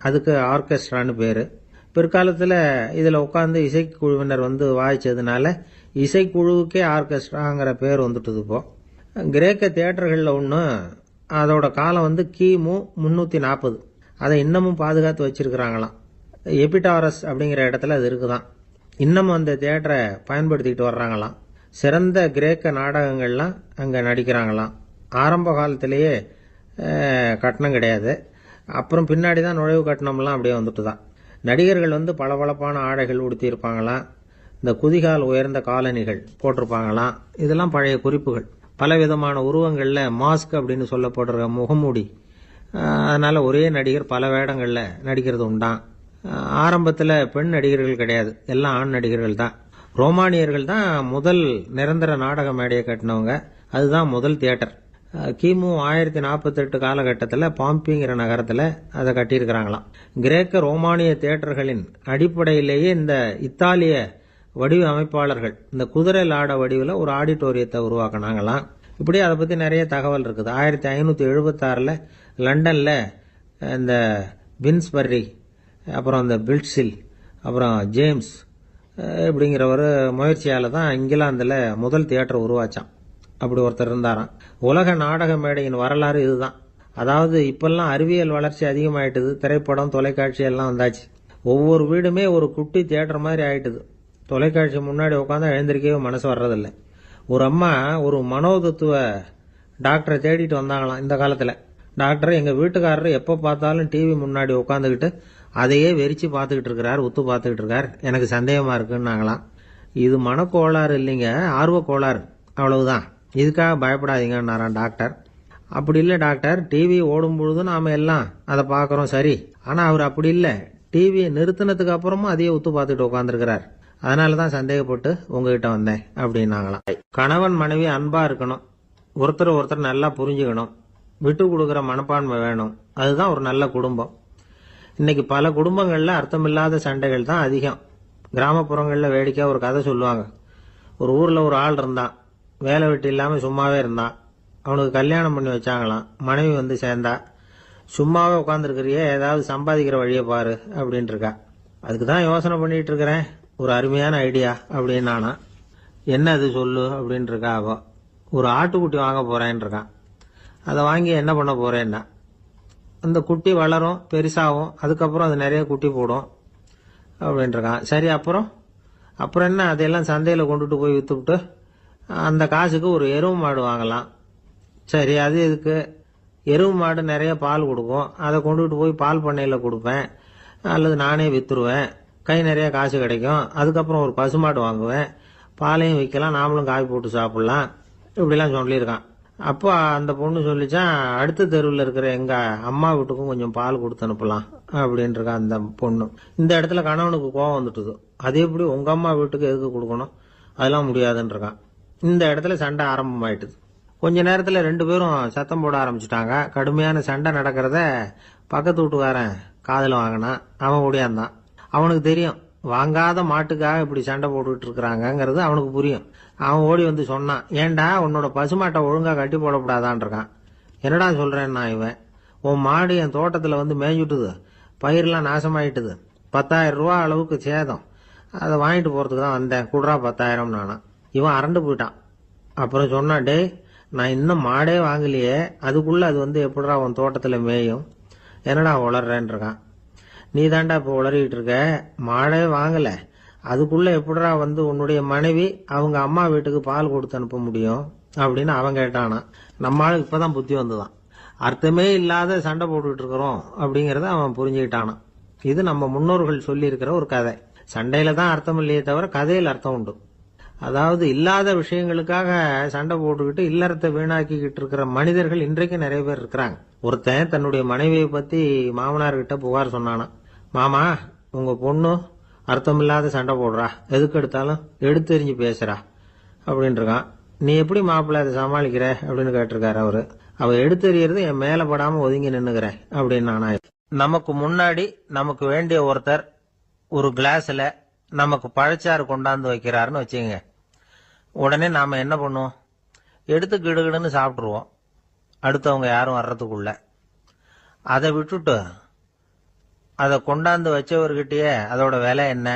அதுக்கு ஆர்கெஸ்ட்ரான்னு பேர். பிற்காலத்தில் இதில் உட்காந்து இசைக்குழுவினர் வாய்ச்சதுனால இசைக்குழுவுக்கே ஆர்கெஸ்ட்ராங்கிற பேர் வந்துட்டுது. இப்போ கிரேக்க தியேட்டர்களில் ஒன்று, அதோட காலம் கிமு 340. அதை இன்னமும் பாதுகாத்து வச்சிருக்கிறாங்களாம். எபிடாரஸ் அப்படிங்கிற இடத்துல அது இருக்குதான். இன்னமும் அந்த தியேட்டரை பயன்படுத்திக்கிட்டு வர்றாங்களாம். சிறந்த கிரேக்க நாடகங்கள்லாம் அங்கே நடிக்கிறாங்களாம். ஆரம்ப காலத்திலேயே கட்டணம் கிடையாது. அப்புறம் பின்னாடி தான் நுழைவு கட்டணம்லாம் அப்படியே வந்துட்டு தான். நடிகர்கள் பளபளப்பான ஆடைகள் உடுத்தியிருப்பாங்களாம். இந்த குதிகால் உயர்ந்த காலணிகள் போட்டிருப்பாங்களாம். இதெல்லாம் பழைய குறிப்புகள். பலவிதமான உருவங்களில் மாஸ்க் அப்படின்னு சொல்லப்படுற முகமூடி. அதனால ஒரே நடிகர் பல வேடங்களில் நடிக்கிறது உண்டான். ஆரம்பத்தில் பெண் நடிகர்கள் கிடையாது, எல்லாம் ஆண் நடிகர்கள் தான். ரோமானியர்கள் தான் முதல் நிரந்தர நாடக மேடையை கட்டினவங்க. அதுதான் முதல் தியேட்டர். கிமு 1048 காலகட்டத்தில் பாம்பிங்கிற நகரத்தில் அதை கட்டியிருக்கிறாங்களாம். கிரேக்க ரோமானிய தியேட்டர்களின் அடிப்படையிலேயே இந்த இத்தாலிய வடிவ அமைப்பாளர்கள் இந்த குதிரை லாட வடிவில் ஒரு ஆடிட்டோரியத்தை உருவாக்கினாங்களாம். இப்படி அதை பற்றி நிறைய தகவல் இருக்குது. 1576 லண்டனில் இந்த பின்ஸ்பர்ரி, அப்புறம் இந்த பில்ட்ஸில், அப்புறம் ஜேம்ஸ் இப்படிங்கிற ஒரு முயற்சியால் தான் இங்கிலாந்தில் முதல் தியேட்டர் உருவாச்சான். அப்படி ஒருத்தர் இருந்தாராம். உலக நாடக மேடையின் வரலாறு இதுதான். அதாவது இப்பெல்லாம் அறிவியல் வளர்ச்சி அதிகமாயிட்டுது. திரைப்படம், தொலைக்காட்சி எல்லாம் வந்தாச்சு. ஒவ்வொரு வீடுமே ஒரு குட்டி தியேட்டர் மாதிரி ஆயிட்டுது. தொலைக்காட்சி முன்னாடி உட்காந்து எழுந்திருக்கவே மனசு வர்றதில்லை. ஒரு அம்மா ஒரு மனோதத்துவ டாக்டரை தேடிட்டு வந்தாங்களாம் இந்த காலத்தில். டாக்டர், எங்கள் வீட்டுக்காரர் எப்போ பார்த்தாலும் டிவி முன்னாடி உட்காந்துக்கிட்டு அதையே வெறிச்சு பார்த்துக்கிட்டு இருக்கிறார், உத்து பார்த்துக்கிட்டு இருக்கார், எனக்கு சந்தேகமாக இருக்குன்னாங்களாம். இது மனக்கோளாறு இல்லைங்க, ஆர்வ கோளாறு, அவ்வளவுதான், இதுக்காக பயப்படாதீங்கன்னாராம் டாக்டர். அப்படி இல்லை டாக்டர், டிவி ஓடும் பொழுது நாம் எல்லாம் அதை பார்க்குறோம் சரி, ஆனால் அவர் அப்படி இல்லை, டிவியை நிறுத்தினதுக்கு அப்புறமும் அதையே உத்து பார்த்துட்டு உட்காந்துருக்கிறார், அதனால தான் சந்தேகப்பட்டு உங்ககிட்ட வந்தேன் அப்படின்னாங்களாம். கணவன் மனைவி அன்பா இருக்கணும், ஒருத்தர் நல்லா புரிஞ்சுக்கணும், விட்டு கொடுக்குற மனப்பான்மை வேணும், அதுதான் ஒரு நல்ல குடும்பம். இன்னைக்கு பல குடும்பங்கள்ல அர்த்தமில்லாத சண்டைகள் தான் அதிகம். கிராமப்புறங்களில் வேடிக்கையாக ஒரு கதை சொல்லுவாங்க. ஒரு ஊரில் ஒரு ஆள் இருந்தான், வேலை வெட்டி இல்லாமல் சும்மாவே இருந்தான். அவனுக்கு கல்யாணம் பண்ணி வச்சாங்களாம். மனைவி சேர்ந்தா. சும்மாவே உட்காந்துருக்கிறியே, ஏதாவது சம்பாதிக்கிற வழியை பாரு அப்படின்ட்டு இருக்கா. அதுக்கு தான் யோசனை பண்ணிட்டு இருக்கிறேன், ஒரு அருமையான ஐடியா அப்படின்னு நானா. என்ன அது சொல்லு அப்படின்ட்டு இருக்கா. அவ ஒரு ஆட்டுக்குட்டி வாங்க போறேன்னு இருக்கான். அதை வாங்கி என்ன பண்ண போறேன்னா, அந்த குட்டி வளரும், பெருசாகும், அதுக்கப்புறம் அது நிறைய குட்டி போடும் அப்படின்ட்டு இருக்கான். சரி, அப்புறம் என்ன, அதையெல்லாம் சந்தையில் கொண்டுட்டு போய் விற்றுவிட்டு அந்த காசுக்கு ஒரு எருவு மாடு வாங்கலாம். சரி, அது எதுக்கு? எருவு மாடு நிறைய பால் கொடுக்கும், அதை கொண்டுட்டு போய் பால் பண்ணையில் கொடுப்பேன், அல்லது நானே விற்றுருவேன், கை நிறைய காசு கிடைக்கும். அதுக்கப்புறம் ஒரு பசுமாடு வாங்குவேன், பாலையும் விற்கலாம், நாமளும் காய் போட்டு சாப்பிடலாம், இப்படிலாம் சொல்லியிருக்கான். அப்போ அந்த பொண்ணு சொல்லிச்சான், அடுத்த தெருவில் இருக்கிற எங்க அம்மா வீட்டுக்கும் கொஞ்சம் பால் கொடுத்து அனுப்பலாம் அப்படின்னு இருக்கா அந்த பொண்ணு. இந்த இடத்துல கணவனுக்கு கோபம் வந்துட்டுது. அது எப்படி உங்க அம்மா வீட்டுக்கு எதுக்கு கொடுக்கணும், அதெல்லாம் முடியாதுன்னு இருக்கான். இந்த இடத்துல சண்டை ஆரம்பமாயிட்டுது. கொஞ்ச நேரத்தில் 2 பேரும் சத்தம் போட ஆரம்பிச்சுட்டாங்க. கடுமையான சண்டை நடக்கிறத பக்கத்து வீட்டுக்காரன் காதில் வாங்கினான். அவன் ஓடியாந்தான். அவனுக்கு தெரியும், வாங்காத மாட்டுக்காக இப்படி சண்டை போட்டுக்கிட்டு இருக்கிறாங்கிறது அவனுக்கு புரியும். அவன் ஓடி வந்து சொன்னான், ஏண்டா உன்னோட பசுமாட்டை ஒழுங்கா கட்டி போடக்கூடாதான் இருக்கான். என்னடா சொல்றேன்னா, இவன் உன் மாடு என் தோட்டத்தில் வந்து மேய்ஞ்சுட்டுது, பயிரெல்லாம் நாசமாயிட்டுது, 10,000 ரூபா அளவுக்கு சேதம், அதை வாங்கிட்டு போறதுக்கு தான் வந்தேன், குடுறா 10,000 நானா. இவன் அரண்டு போயிட்டான். அப்புறம் சொன்னான், டே நான் இன்னும் மாடே வாங்கலையே, அதுக்குள்ள அது வந்து எப்படிடா உன் தோட்டத்தில் மேயும், என்னடா உளர்றேன்னு இருக்கான். நீ தாண்டா இப்போ உளறிட்டு இருக்க, மாடே வாங்கல, அதுக்குள்ள எப்படிடா வந்து உன்னுடைய மனைவி அவங்க அம்மா வீட்டுக்கு பால் கொடுத்து அனுப்ப முடியும் அப்படின்னு அவன் கேட்டானா. நம்ம ஆளுக்கு இப்பதான் புத்தி வந்துதான். அர்த்தமே இல்லாத சண்டை போட்டுக்கிட்டு இருக்கிறோம் அப்படிங்கறத அவன் புரிஞ்சுக்கிட்டானான். இது நம்ம முன்னோர்கள் சொல்லி இருக்கிற ஒரு கதை. சண்டையில தான் அர்த்தம் இல்லையே தவிர கதையில் அர்த்தம் உண்டு. அதாவது இல்லாத விஷயங்களுக்காக சண்டை போட்டுக்கிட்டு இல்லறத்தை வீணாக்கிக்கிட்டு இருக்கிற மனிதர்கள் இன்றைக்கு நிறைய பேர் இருக்கிறாங்க. ஒருத்தன் தன்னுடைய மனைவியை பத்தி மாமனார்கிட்ட புகார் சொன்னானா, மாமா உங்க பொண்ணு அர்த்தமில்லாத சண்டை போடுறா, எதுக்கு எடுத்தாலும் எடுத்தெறிஞ்சு பேசுறா அப்படின்னு இருக்கான். நீ எப்படி மாப்பிள்ள அதை சமாளிக்கிற அப்படின்னு கேட்டிருக்காரு அவரு. அவ எடுத்தெறியறது என் மேல படாம ஒதுங்கி நின்னுக்கிறேன் அப்படின்னு நானா. நமக்கு முன்னாடி நமக்கு வேண்டிய ஒருத்தர் ஒரு கிளாஸ்ல நமக்கு பழச்சாறு கொண்டாந்து வைக்கிறாருன்னு வச்சுங்க. உடனே நாம என்ன பண்ணுவோம், எடுத்து கிடுகிடுன்னு சாப்பிட்டுருவோம் அடுத்தவங்க யாரும் வர்றதுக்குள்ள. அதை விட்டுட்டு அதை கொண்டாந்து வச்சவர்கிட்டயே அதோட விலை என்ன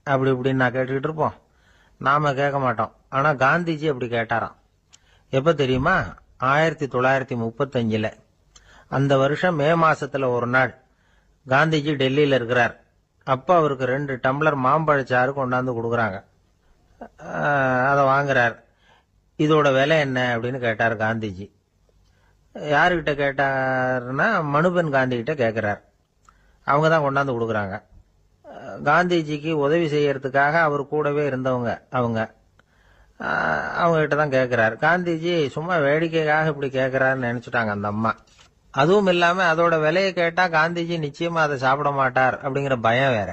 அப்படி இப்படின்னு நான் கேட்டுக்கிட்டு இருப்போம். நாம கேட்க மாட்டோம். ஆனா காந்திஜி அப்படி கேட்டாராம். எப்ப தெரியுமா, 1935 அந்த வருஷம் மே மாசத்துல ஒரு நாள் காந்திஜி டெல்லியில இருக்கிறார். அப்ப அவருக்கு 2 டம்ளர் மாம்பழச்சாறு கொண்டாந்து கொடுக்குறாங்க. அதை வாங்குறார். இதோட விலை என்ன அப்படின்னு கேட்டார் காந்திஜி. யாருகிட்ட கேட்டாருன்னா மனுபென் காந்தி கிட்ட கேட்கிறார். அவங்க தான் கொண்டாந்து கொடுக்குறாங்க. காந்திஜிக்கு உதவி செய்யறதுக்காக அவர் கூடவே இருந்தவங்க அவங்க கிட்ட தான் கேட்கிறார். காந்திஜி சும்மா வேடிக்கைக்காக இப்படி கேட்கிறாருன்னு நினைச்சுட்டாங்க அந்த அம்மா. அதுவும் இல்லாம அதோட விலையை கேட்டா காந்திஜி நிச்சயமா அதை சாப்பிட மாட்டார் அப்படிங்கிற பயம் வேற.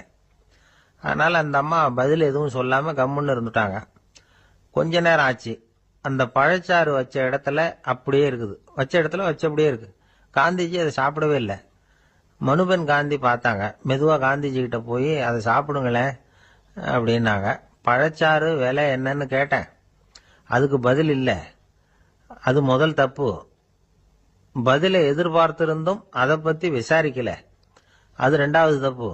அதனால அந்த அம்மா பதில் எதுவும் சொல்லாம கம்முன்னு இருந்துட்டாங்க. கொஞ்ச நேரம் ஆச்சு. அந்த பழச்சாறு வச்ச இடத்துல அப்படியே இருக்குது, வச்ச இடத்துல வச்சபடியே இருக்கு. காந்திஜி அதை சாப்பிடவே இல்லை. மனுபென் காந்தி பார்த்தாங்க. மெதுவா காந்திஜி கிட்ட போய் அதை சாப்பிடுங்களேன் அப்படின்னாங்க. பழச்சாறு விலை என்னன்னு கேட்டேன், அதுக்கு பதில் இல்லை. அது முதல் தப்பு. பதிலை எதிர்பார்த்திருந்தும் அதை பத்தி விசாரிக்கல, அது 2வது தப்பு.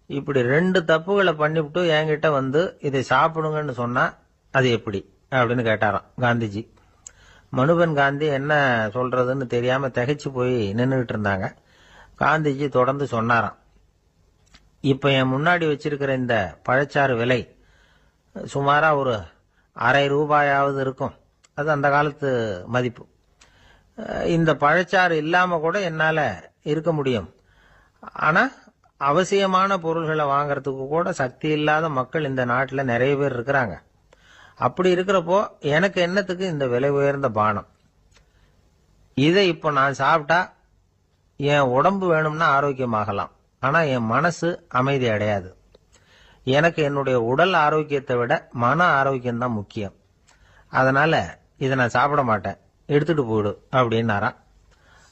இப்படி 2 தப்புகளை பண்ணிவிட்டு என்கிட்ட வந்து இதை சாப்பிடுங்கன்னு சொன்னா அது எப்படி அப்படின்னு கேட்டாராம் காந்திஜி. மனுபென் காந்தி என்ன சொல்றதுன்னு தெரியாம திகைச்சு போய் நின்றுகிட்டு இருந்தாங்க. காந்திஜி தொடர்ந்து சொன்னாராம், இப்ப என் முன்னாடி வச்சிருக்கிற இந்த பழச்சாறு விலை சுமாரா ஒரு ½ ரூபாயாவது இருக்கும். அது அந்த காலத்து மதிப்பு. இந்த பழச்சாறு இல்லாம கூட என்னால இருக்க முடியும். ஆனா அவசியமான பொருள்களை வாங்கறதுக்கு கூட சக்தி இல்லாத மக்கள் இந்த நாட்டுல நிறைய பேர் இருக்கிறாங்க. அப்படி இருக்கிறப்போ எனக்கு என்னத்துக்கு இந்த விலை உயர்ந்த பானம்? இதை இப்போ நான் சாப்பிட்டா என் உடம்பு வேணும்னா ஆரோக்கியமாகலாம், ஆனா என் மனசு அமைதி அடையாது. எனக்கு என்னுடைய உடல் ஆரோக்கியத்தை விட மன ஆரோக்கியம் தான் முக்கியம். அதனால இதை நான் சாப்பிட மாட்டேன், எடுத்துட்டு போயிடு அப்படின்னாராம்.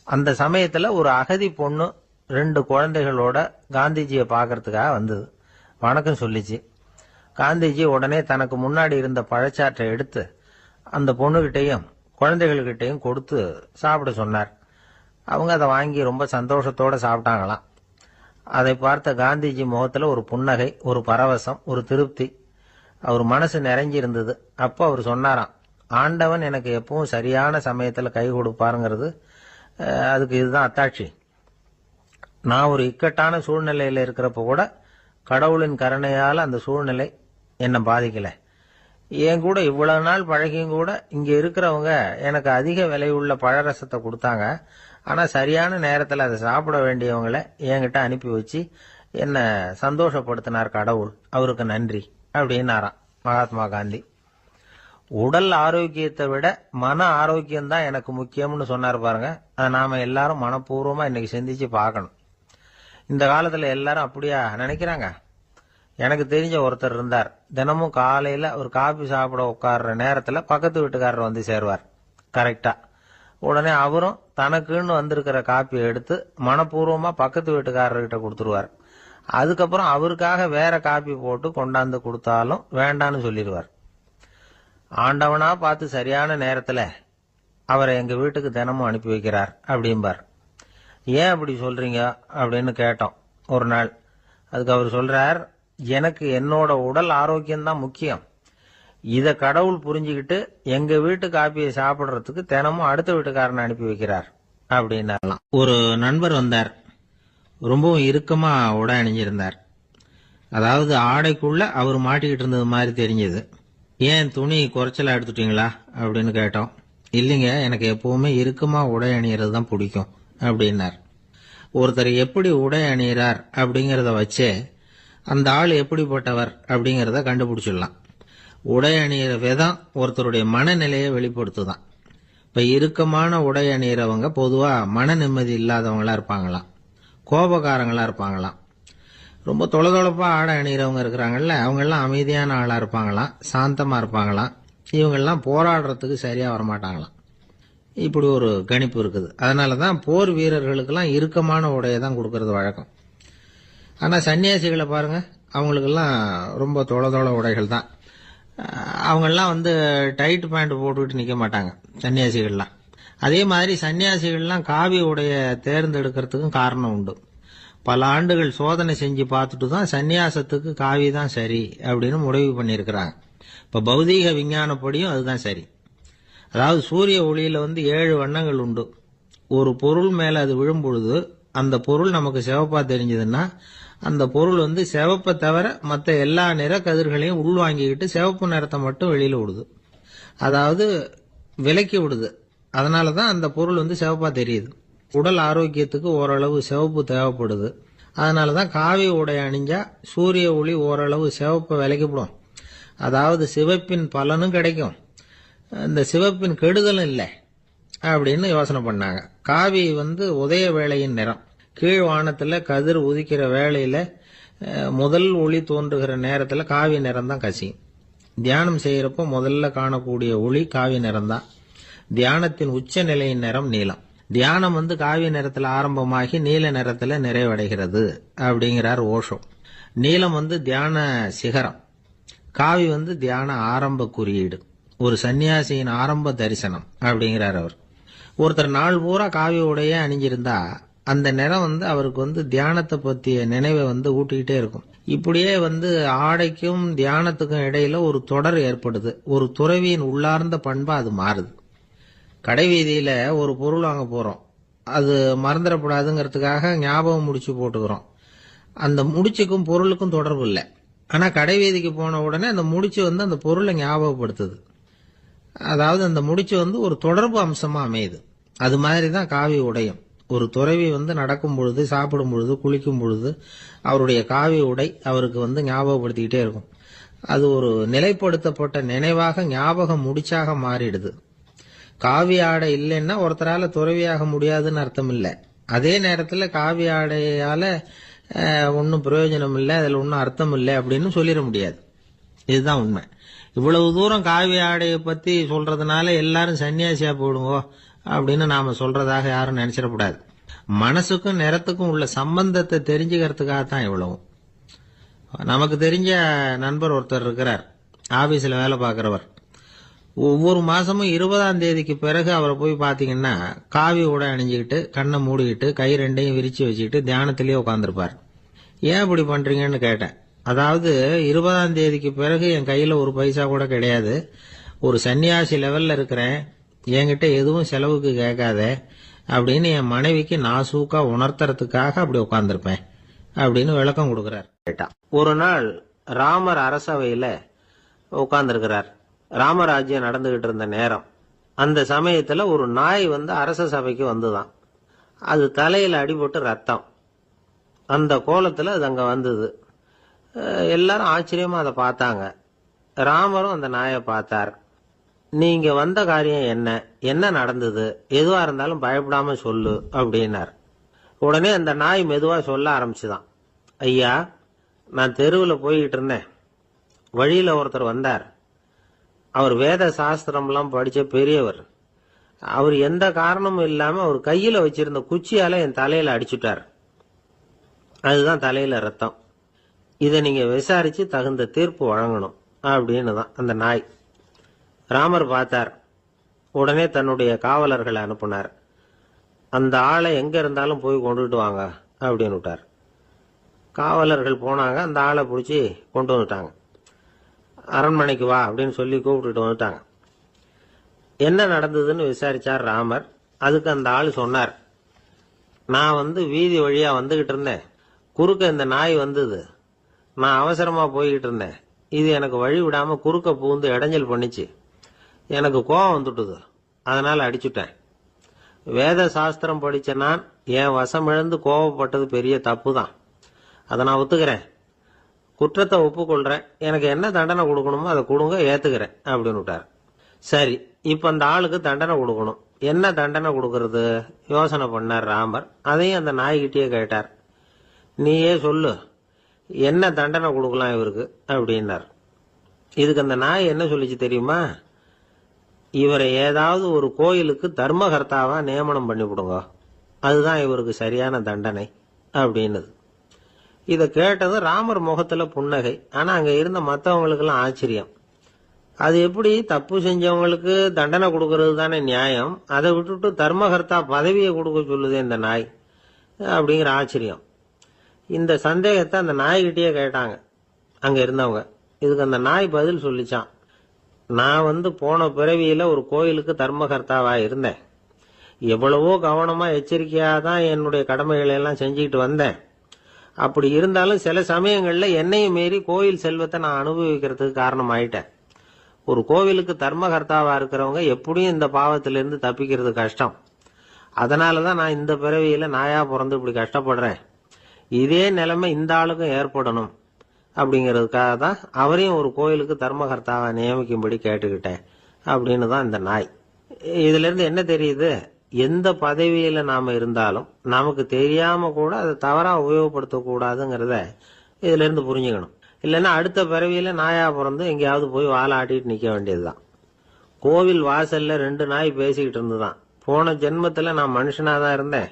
அந்த சமயத்துல ஒரு அகதி பொண்ணு 2 குழந்தைகளோட காந்திஜியை பார்க்கறதுக்காக வந்தது. வணக்கம் சொல்லிச்சு. காந்திஜி உடனே தனக்கு முன்னாடி இருந்த பழச்சாற்றை எடுத்து அந்த பொண்ணுகிட்டையும் குழந்தைகள்கிட்டையும் கொடுத்து சாப்பிட சொன்னார். அவங்க அதை வாங்கி ரொம்ப சந்தோஷத்தோட சாப்பிட்டாங்களாம். அதை பார்த்த காந்திஜி முகத்துல ஒரு புன்னகை, ஒரு பரவசம், ஒரு திருப்தி. அவர் மனசு நிறைஞ்சிருந்தது. அப்போ அவர் சொன்னாராம், ஆண்டவன் எனக்கு எப்பவும் சரியான சமயத்துல கை கொடுப்பாருங்கிறது அதுக்கு இதுதான் அத்தாட்சி. நான் ஒரு இக்கட்டான சூழ்நிலையில இருக்கிறப்ப கூட கடவுளின் கருணையால அந்த சூழ்நிலை என்னை பாதிக்கல. என் கூட இவ்வளவு நாள் பழகியும் கூட இங்க இருக்கிறவங்க எனக்கு அதிக விலையுள்ள பழரசத்தை கொடுத்தாங்க. ஆனா சரியான நேரத்துல அதை சாப்பிட வேண்டியவங்களை என்கிட்ட அனுப்பி வச்சு என்ன சந்தோஷப்படுத்தினார் கடவுள், அவருக்கு நன்றி அப்படின்னாராம் மகாத்மா காந்தி. உடல் ஆரோக்கியத்தை விட மன ஆரோக்கியம்தான் எனக்கு முக்கியம்னு சொன்னார் பாருங்க. அதை நாம எல்லாரும் மனப்பூர்வமா இன்னைக்கு சிந்திச்சு பார்க்கணும். இந்த காலத்துல எல்லாரும் அப்படியா நினைக்கிறாங்க? எனக்கு தெரிஞ்ச ஒருத்தர் இருந்தார். தினமும் காலையில ஒரு காபி சாப்பிட உட்கார்ற நேரத்துல பக்கத்து வீட்டுக்காரர் வந்து சேருவார் கரெக்டா. உடனே அவரும் தனக்குன்னு வந்திருக்கிற காப்பியை எடுத்து மனப்பூர்வமா பக்கத்து வீட்டுக்காரர்கிட்ட கொடுத்துருவார். அதுக்கப்புறம் அவருக்காக வேற காப்பி போட்டு கொண்டாந்து கொடுத்தாலும் வேண்டான்னு சொல்லிடுவார். ஆண்டவனா பார்த்து சரியான நேரத்துல அவரை எங்க வீட்டுக்கு தினமும் அனுப்பி வைக்கிறார் அப்படிம்பார். ஏன் அப்படி சொல்றீங்க அப்படின்னு கேட்டோம் ஒரு நாள். அதுக்கு அவர் சொல்றார், எனக்கு என்னோட உடல் ஆரோக்கியம்தான் முக்கியம். இத கடவுள் புரிஞ்சுக்கிட்டு எங்க வீட்டு காப்பியை சாப்பிடுறதுக்கு தினமும் அடுத்த வீட்டுக்காரனை அனுப்பி வைக்கிறார் அப்படின்னாலாம். ஒரு நண்பர் வந்தார். ரொம்பவும் இறுக்கமா உடை அணிஞ்சிருந்தார். அதாவது ஆடைக்குள்ள அவர் மாட்டிக்கிட்டு இருந்தது மாதிரி தெரிஞ்சது. ஏன் துணி குறைச்சலா எடுத்துட்டீங்களா அப்படின்னு கேட்டோம். இல்லைங்க, எனக்கு எப்பவுமே இறுக்கமா உடை அணியறது தான் பிடிக்கும் அப்படின்னார். ஒருத்தர் எப்படி உடை அணியிறார் அப்படிங்கறத வச்சே அந்த ஆள் எப்படிப்பட்டவர் அப்படிங்கறத கண்டுபிடிச்சிடலாம். உடை அணியிற விதம் ஒருத்தருடைய மனநிலையை வெளிப்படுத்துதான். இப்ப இறுக்கமான உடை அணியிறவங்க பொதுவா மன நிம்மதி இல்லாதவங்களா இருப்பாங்களாம், கோபக்காரங்களா இருப்பாங்களாம். ரொம்ப தொலைதொலைப்பா ஆடை அணிகிறவங்க இருக்கிறாங்கல்ல, அவங்க எல்லாம் அமைதியான ஆளா இருப்பாங்களாம், சாந்தமா இருப்பாங்களாம். இவங்கெல்லாம் போராடுறதுக்கு சரியா வரமாட்டாங்களாம். இப்படி ஒரு கணிப்பு இருக்குது. அதனாலதான் போர் வீரர்களுக்கெல்லாம் இறுக்கமான உடையை தான் கொடுக்கறது வழக்கம். ஆனா சன்னியாசிகளை பாருங்க, அவங்களுக்கெல்லாம் ரொம்ப தொலை உடைகள் தான். அவங்கெல்லாம் வந்து டைட் பேண்ட் போட்டுக்கிட்டு நிக்க மாட்டாங்க சன்னியாசிகள்லாம். அதே மாதிரி சன்னியாசிகள்லாம் காவி உடைய தேர்ந்தெடுக்கிறதுக்கும் காரணம் உண்டு. பல ஆண்டுகள் சோதனை செஞ்சு பார்த்துட்டு தான் சன்னியாசத்துக்கு காவி தான் சரி அப்படின்னு முடிவு பண்ணியிருக்கிறாங்க. இப்ப பௌதீக விஞ்ஞானப்படியும் அதுதான் சரி. அதாவது சூரிய ஒளியில 7 வண்ணங்கள் உண்டு. ஒரு பொருள் மேல அது விழும் பொழுது அந்த பொருள் நமக்கு சிவப்பா தெரிஞ்சதுன்னா அந்த பொருள் சிவப்பை தவிர மற்ற எல்லா நிற கதிர்களையும் உள்வாங்கிக்கிட்டு சிவப்பு நிறத்தை மட்டும் வெளியில விடுது. அதாவது விலக்கி விடுது. அதனாலதான் அந்த பொருள் சிவப்பா தெரியுது. உடல் ஆரோக்கியத்துக்கு ஓரளவு சிவப்பு தேவைப்படுது. அதனாலதான் காவி உடை அணிஞ்சா சூரிய ஒளி ஓரளவு சிவப்பை விலக்கிவிடும். அதாவது சிவப்பின் பலனும் கிடைக்கும், இந்த சிவப்பின் கெடுதலும் இல்லை அப்படின்னு யோசனை பண்ணாங்க. காவி உதய வேளையின் நிறம். கீழ் வானத்துல கதிர் உதிக்கிற வேளையில முதல் ஒளி தோன்றுகிற நேரத்துல காவி நிறம் தான் கசியும். தியானம் செய்யறப்போ முதல்ல காணக்கூடிய ஒளி காவி நிறம் தான். தியானத்தின் உச்ச நிலையின் நிறம் நீலம். தியானம் காவி நிறத்துல ஆரம்பமாகி நீல நிறத்துல நிறைவடைகிறது அப்படிங்கிறார் ஓஷோ. நீலம் தியான சிகரம், காவி தியான ஆரம்ப குறியீடு, ஒரு சன்னியாசியின் ஆரம்ப தரிசனம் அப்படிங்கிறார் அவர். ஒருத்தர் நாள் பூரா காவி உடைய அணிஞ்சிருந்தா அந்த நிறம் அவருக்கு தியானத்தை பத்திய நினைவை ஊட்டிக்கிட்டே இருக்கும். இப்படியே ஆடைக்கும் தியானத்துக்கும் இடையில ஒரு தொடர் ஏற்படுது. ஒரு துறவியின் உள்ளார்ந்த பண்பா அது மாறுது. கடை வீதியில ஒரு பொருள் வாங்க போறோம், அது மறந்துடக்கூடாதுங்கிறதுக்காக ஞாபகம் முடிச்சு போட்டுக்கிறோம். அந்த முடிச்சுக்கும் பொருளுக்கும் தொடர்பு இல்லை. ஆனா கடை வீதிக்கு போன உடனே அந்த முடிச்சு அந்த பொருளை ஞாபகப்படுத்துது. அதாவது அந்த முடிச்சு ஒரு தொடர்பு அம்சமா அமையுது. அது மாதிரிதான் காவி உடையும். ஒரு துறவி நடக்கும் பொழுது, சாப்பிடும் பொழுது, குளிக்கும் பொழுது அவருடைய காவி உடை அவருக்கு ஞாபகப்படுத்திக்கிட்டே இருக்கும். அது ஒரு நிலைப்படுத்தப்பட்ட நினைவாக ஞாபகம் முடிச்சாக மாறிடுது. காவி ஆடை இல்லைன்னா ஒருத்தரால துறவியாக முடியாதுன்னு அர்த்தம் இல்லை. அதே நேரத்துல காவி ஆடையால ஒன்னும் பிரயோஜனம் இல்லை, அதுல ஒன்னும் அர்த்தம் இல்லை அப்படின்னு சொல்லிட முடியாது. இதுதான் உண்மை. இவ்வளவு தூரம் காவி ஆடையை பத்தி சொல்றதுனால எல்லாரும் சன்னியாசியா போடுங்கோ அப்படின்னு நாம சொல்றதாக யாரும் நினைச்சிடக்கூடாது. மனசுக்கும் நிறத்துக்கும் உள்ள சம்பந்தத்தை தெரிஞ்சுக்கிறதுக்காகத்தான் இவ்வளவும். நமக்கு தெரிஞ்ச நண்பர் ஒருத்தர் இருக்கிறார், ஆபீஸ்ல வேலை பார்க்கிறவர். ஒவ்வொரு மாசமும் 20ஆம் தேதிக்கு பிறகு அவரை போய் பாத்தீங்கன்னா காவி உடை அணிஞ்சுக்கிட்டு கண்ணை மூடிக்கிட்டு கை ரெண்டையும் விரிச்சு வச்சுக்கிட்டு தியானத்திலேயே உட்காந்துருப்பார். ஏன் இப்படி பண்றீங்கன்னு கேட்டேன். அதாவது 20ஆம் தேதிக்கு பிறகு என் கையில ஒரு பைசா கூட கிடையாது, ஒரு சன்னியாசி லெவல்ல இருக்கிறேன், என்கிட்ட எதுவும் செலவுக்கு கேட்காத அப்படின்னு என் மனைவிக்கு நாசூக்கா உணர்த்துறதுக்காக அப்படி உட்கார்ந்துருப்பேன் அப்படின்னு விளக்கம் கொடுக்கிறார். ஒரு நாள் ராமர் அரசவையில உட்கார்ந்துருக்கிறார். ராமராஜ்யம் நடந்துகிட்டு இருந்த நேரம். அந்த சமயத்துல ஒரு நாய் அரச சபைக்கு வந்துதான். அது தலையில அடிபட்டு ரத்தம். அந்த கோலத்துல அது அங்க வந்தது. எல்லாரும் ஆச்சரியமா அதை பார்த்தாங்க. ராமரும் அந்த நாயை பார்த்தார். நீங்க வந்த காரியம் என்ன, என்ன நடந்தது, எதுவா இருந்தாலும் பயப்படாம சொல்லு அப்படின்னார். உடனே அந்த நாய் மெதுவா சொல்ல ஆரம்பிச்சுதான். ஐயா, நான் தெருவில் போய்கிட்டு இருந்தேன். வழியில ஒருத்தர் வந்தார். அவர் வேத சாஸ்திரம்லாம் படிச்ச பெரியவர். அவர் எந்த காரணமும் இல்லாம அவர் கையில வச்சிருந்த குச்சியால என் தலையில அடிச்சுட்டார். அதுதான் தலையில ரத்தம். இதை நீங்க விசாரிச்சு தகுந்த தீர்ப்பு வழங்கணும் அப்படின்னு தான் அந்த நாய். ராமர் பார்த்தார். உடனே தன்னுடைய காவலர்களை அனுப்புனார். அந்த ஆளை எங்க இருந்தாலும் போய் கொண்டுட்டு வாங்க அப்படின்னு விட்டார். காவலர்கள் போனாங்க. அந்த ஆளை பிடிச்சி கொண்டு வந்துட்டாங்க. அரண்மனைக்கு வா அப்படின்னு சொல்லி கூப்பிட்டுட்டு வந்துட்டாங்க. என்ன நடந்ததுன்னு விசாரிச்சார் ராமர். அதுக்கு அந்த ஆள் சொன்னார், நான் வீதி வழியா வந்துகிட்டு இருந்தேன். குறுக்க இந்த நாய் வந்தது. நான் அவசரமா போய்கிட்டு இருந்தேன். இது எனக்கு வழி விடாம குறுக்க பூந்து இடைஞ்சல் பண்ணிச்சு. எனக்கு கோபம் வந்துட்டுது. அதனால அடிச்சுட்டேன். வேத சாஸ்திரம் படிச்ச நான் என் வசம் இழந்து கோபப்பட்டது பெரிய தப்பு தான். அதை நான் ஒத்துக்கிறேன். குற்றத்தை ஒப்புக்கொள்றேன். எனக்கு என்ன தண்டனை கொடுக்கணுமோ அதை கொடுங்க, ஏத்துக்கிறேன் அப்படின்னு விட்டார். சரி, இப்ப அந்த ஆளுக்கு தண்டனை கொடுக்கணும். என்ன தண்டனை கொடுக்கறது யோசனை பண்ணார் ராமர். அதையும் அந்த நாய்கிட்டயே கேட்டார். நீயே சொல்லு, என்ன தண்டனை கொடுக்கலாம் இவருக்கு அப்படின்னார். இதுக்கு அந்த நாய் என்ன சொல்லிச்சு தெரியுமா? இவரை ஏதாவது ஒரு கோயிலுக்கு தர்மகர்த்தாவா நியமனம் பண்ணி விடுங்க, அதுதான் இவருக்கு சரியான தண்டனை அப்படின்னது. இதை கேட்டது ராமர் முகத்துல புன்னகை. ஆனா அங்க இருந்த மற்றவங்களுக்கு எல்லாம் ஆச்சரியம். அது எப்படி தப்பு செஞ்சவங்களுக்கு தண்டனை கொடுக்கறது தானே நியாயம், அதை விட்டுட்டு தர்மகர்த்தா பதவியை கொடுக்க சொல்லுது இந்த நாய் அப்படிங்கிற ஆச்சரியம். இந்த சந்தேகத்தை அந்த நாய்கிட்டயே கேட்டாங்க அங்க இருந்தவங்க. இதுக்கு அந்த நாய் பதில் சொல்லிச்சான். நான் போன பிறவியில ஒரு கோயிலுக்கு தர்மகர்த்தாவா இருந்தேன். எவ்வளவோ கவனமா எச்சரிக்கையா தான் என்னுடைய கடமைகளை எல்லாம் செஞ்சுக்கிட்டு வந்தேன். அப்படி இருந்தாலும் சில சமயங்கள்ல என்னையும் மீறி கோயில் செல்வத்தை நான் அனுபவிக்கிறதுக்கு காரணம் ஆயிட்டேன். ஒரு கோவிலுக்கு தர்மகர்த்தாவா இருக்கிறவங்க எப்படியும் இந்த பாவத்திலிருந்து தப்பிக்கிறது கஷ்டம். அதனாலதான் நான் இந்த பிறவியில நாயா பிறந்து இப்படி கஷ்டப்படுறேன். இதே நிலைமை இந்த ஆளுக்கும் ஏற்படணும் அப்படிங்கிறதுக்காக தான் அவரையும் ஒரு கோயிலுக்கு தர்மகர்த்தாவை நியமிக்கும்படி கேட்டுக்கிட்டேன் அப்படின்னு தான் இந்த நாய். இதுல இருந்து என்ன தெரியுது? எந்த பதவியில நாம இருந்தாலும் நமக்கு தெரியாம கூட அதை தவறா உபயோகப்படுத்த கூடாதுங்கிறத இதுல இருந்து புரிஞ்சுக்கணும். இல்லைன்னா அடுத்த பிறவியில நாயா பிறந்து எங்கேயாவது போய் வாலாட்டிட்டு நிக்க வேண்டியதுதான். கோவில் வாசல்ல 2 நாய் பேசிக்கிட்டு இருந்துதான். போன ஜென்மத்துல நான் மனுஷனாதான் இருந்தேன்.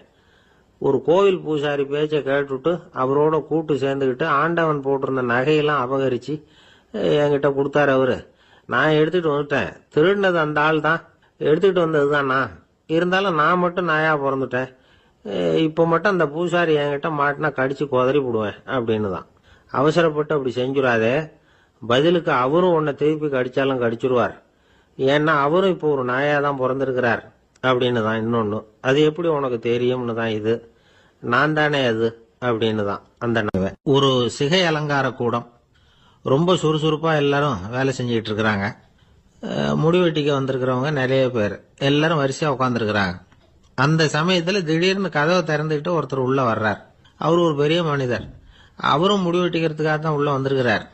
ஒரு கோவில் பூசாரி பேச்ச கேட்டுட்டு அவரோட கூட்டு சேர்ந்துக்கிட்டு ஆண்டவன் போட்டிருந்த நகையெல்லாம் அபகரிச்சு என்கிட்ட கொடுத்தாரு அவரு. நான் எடுத்துட்டு வந்துட்டேன். திருடினது அந்த ஆள் தான், எடுத்துட்டு வந்ததுதான் நான். இருந்தாலும் நான் மட்டும் நாயா பிறந்துட்டேன். இப்ப மட்டும் அந்த பூசாரி என்கிட்ட மாட்டினா கடிச்சு குதறி போடுவேன் அப்படின்னு தான். அவசரப்பட்டு அப்படி செஞ்சுடாதே. பதிலுக்கு அவரும் உன்னை திருப்பி கடிச்சாலும் கடிச்சிருவார். ஏன்னா அவரும் இப்போ ஒரு நாயா தான் பிறந்திருக்கிறார் அப்படின்னு தான் இன்னொன்னு. அது எப்படி உனக்கு தெரியும்னு தான் இது. நான் தானே அது அப்படின்னு தான் அந்த நாய். ஒரு சிகை அலங்கார கூடம். ரொம்ப சுறுசுறுப்பா எல்லாரும் வேலை செஞ்சுக்கிட்டு இருக்கிறாங்க. முடிவெட்டிக்க வந்திருக்கிறவங்க நிறைய பேர். எல்லாரும் வரிசையா உட்காந்துருக்கிறாங்க. அந்த சமயத்துல திடீர்னு கதவை திறந்துக்கிட்டு ஒருத்தர் உள்ள வர்றார். அவரு ஒரு பெரிய மனிதர். அவரும் முடிவெட்டிக்கிறதுக்காக தான் உள்ள வந்திருக்கிறார்.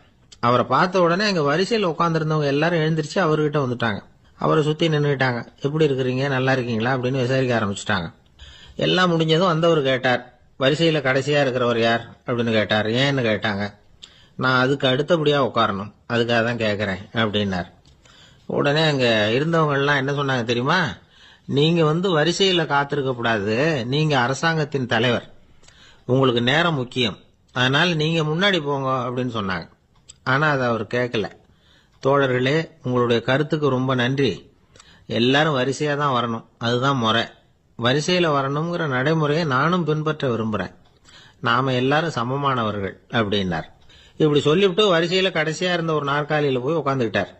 அவரை பார்த்த உடனே அங்க வரிசையில் உட்காந்துருந்தவங்க எல்லாரும் எழுந்திரிச்சு அவர்கிட்ட வந்துட்டாங்க. அவரை சுத்தி நின்றுட்டாங்க. எப்படி இருக்கிறீங்க, நல்லா இருக்கீங்களா அப்படின்னு விசாரிக்க ஆரம்பிச்சுட்டாங்க. எல்லாம் முடிஞ்சதும் வந்தவர் கேட்டார், வரிசையில கடைசியா இருக்கிறவர் யார் அப்படின்னு கேட்டார். ஏன்னு கேட்டாங்க. நான் அதுக்கு அடுத்தபடியா உட்காரணும், அதுக்காக தான் கேட்கறேன் அப்படின்னார். உடனே அங்க இருந்தவங்க எல்லாம் என்ன சொன்னாங்க தெரியுமா? நீங்க வரிசையில காத்திருக்க கூடாது, நீங்க அரசாங்கத்தின் தலைவர், உங்களுக்கு நேரம் முக்கியம், அதனால நீங்க முன்னாடி போங்க அப்படின்னு சொன்னாங்க. ஆனா அதை அவர் கேட்கல. தோழர்களே, உங்களுடைய கருத்துக்கு ரொம்ப நன்றி. எல்லாரும் வரிசையா தான் வரணும், அதுதான் முறை. வரிசையில வரணுங்கிற நடைமுறையை நானும் பின்பற்ற விரும்புறேன். நாம எல்லாரும் சமமானவர்கள் அப்படின்னார். இப்படி சொல்லிவிட்டு வரிசையில கடைசியா இருந்த ஒரு நாற்காலியில போய் உட்காந்துக்கிட்டார்.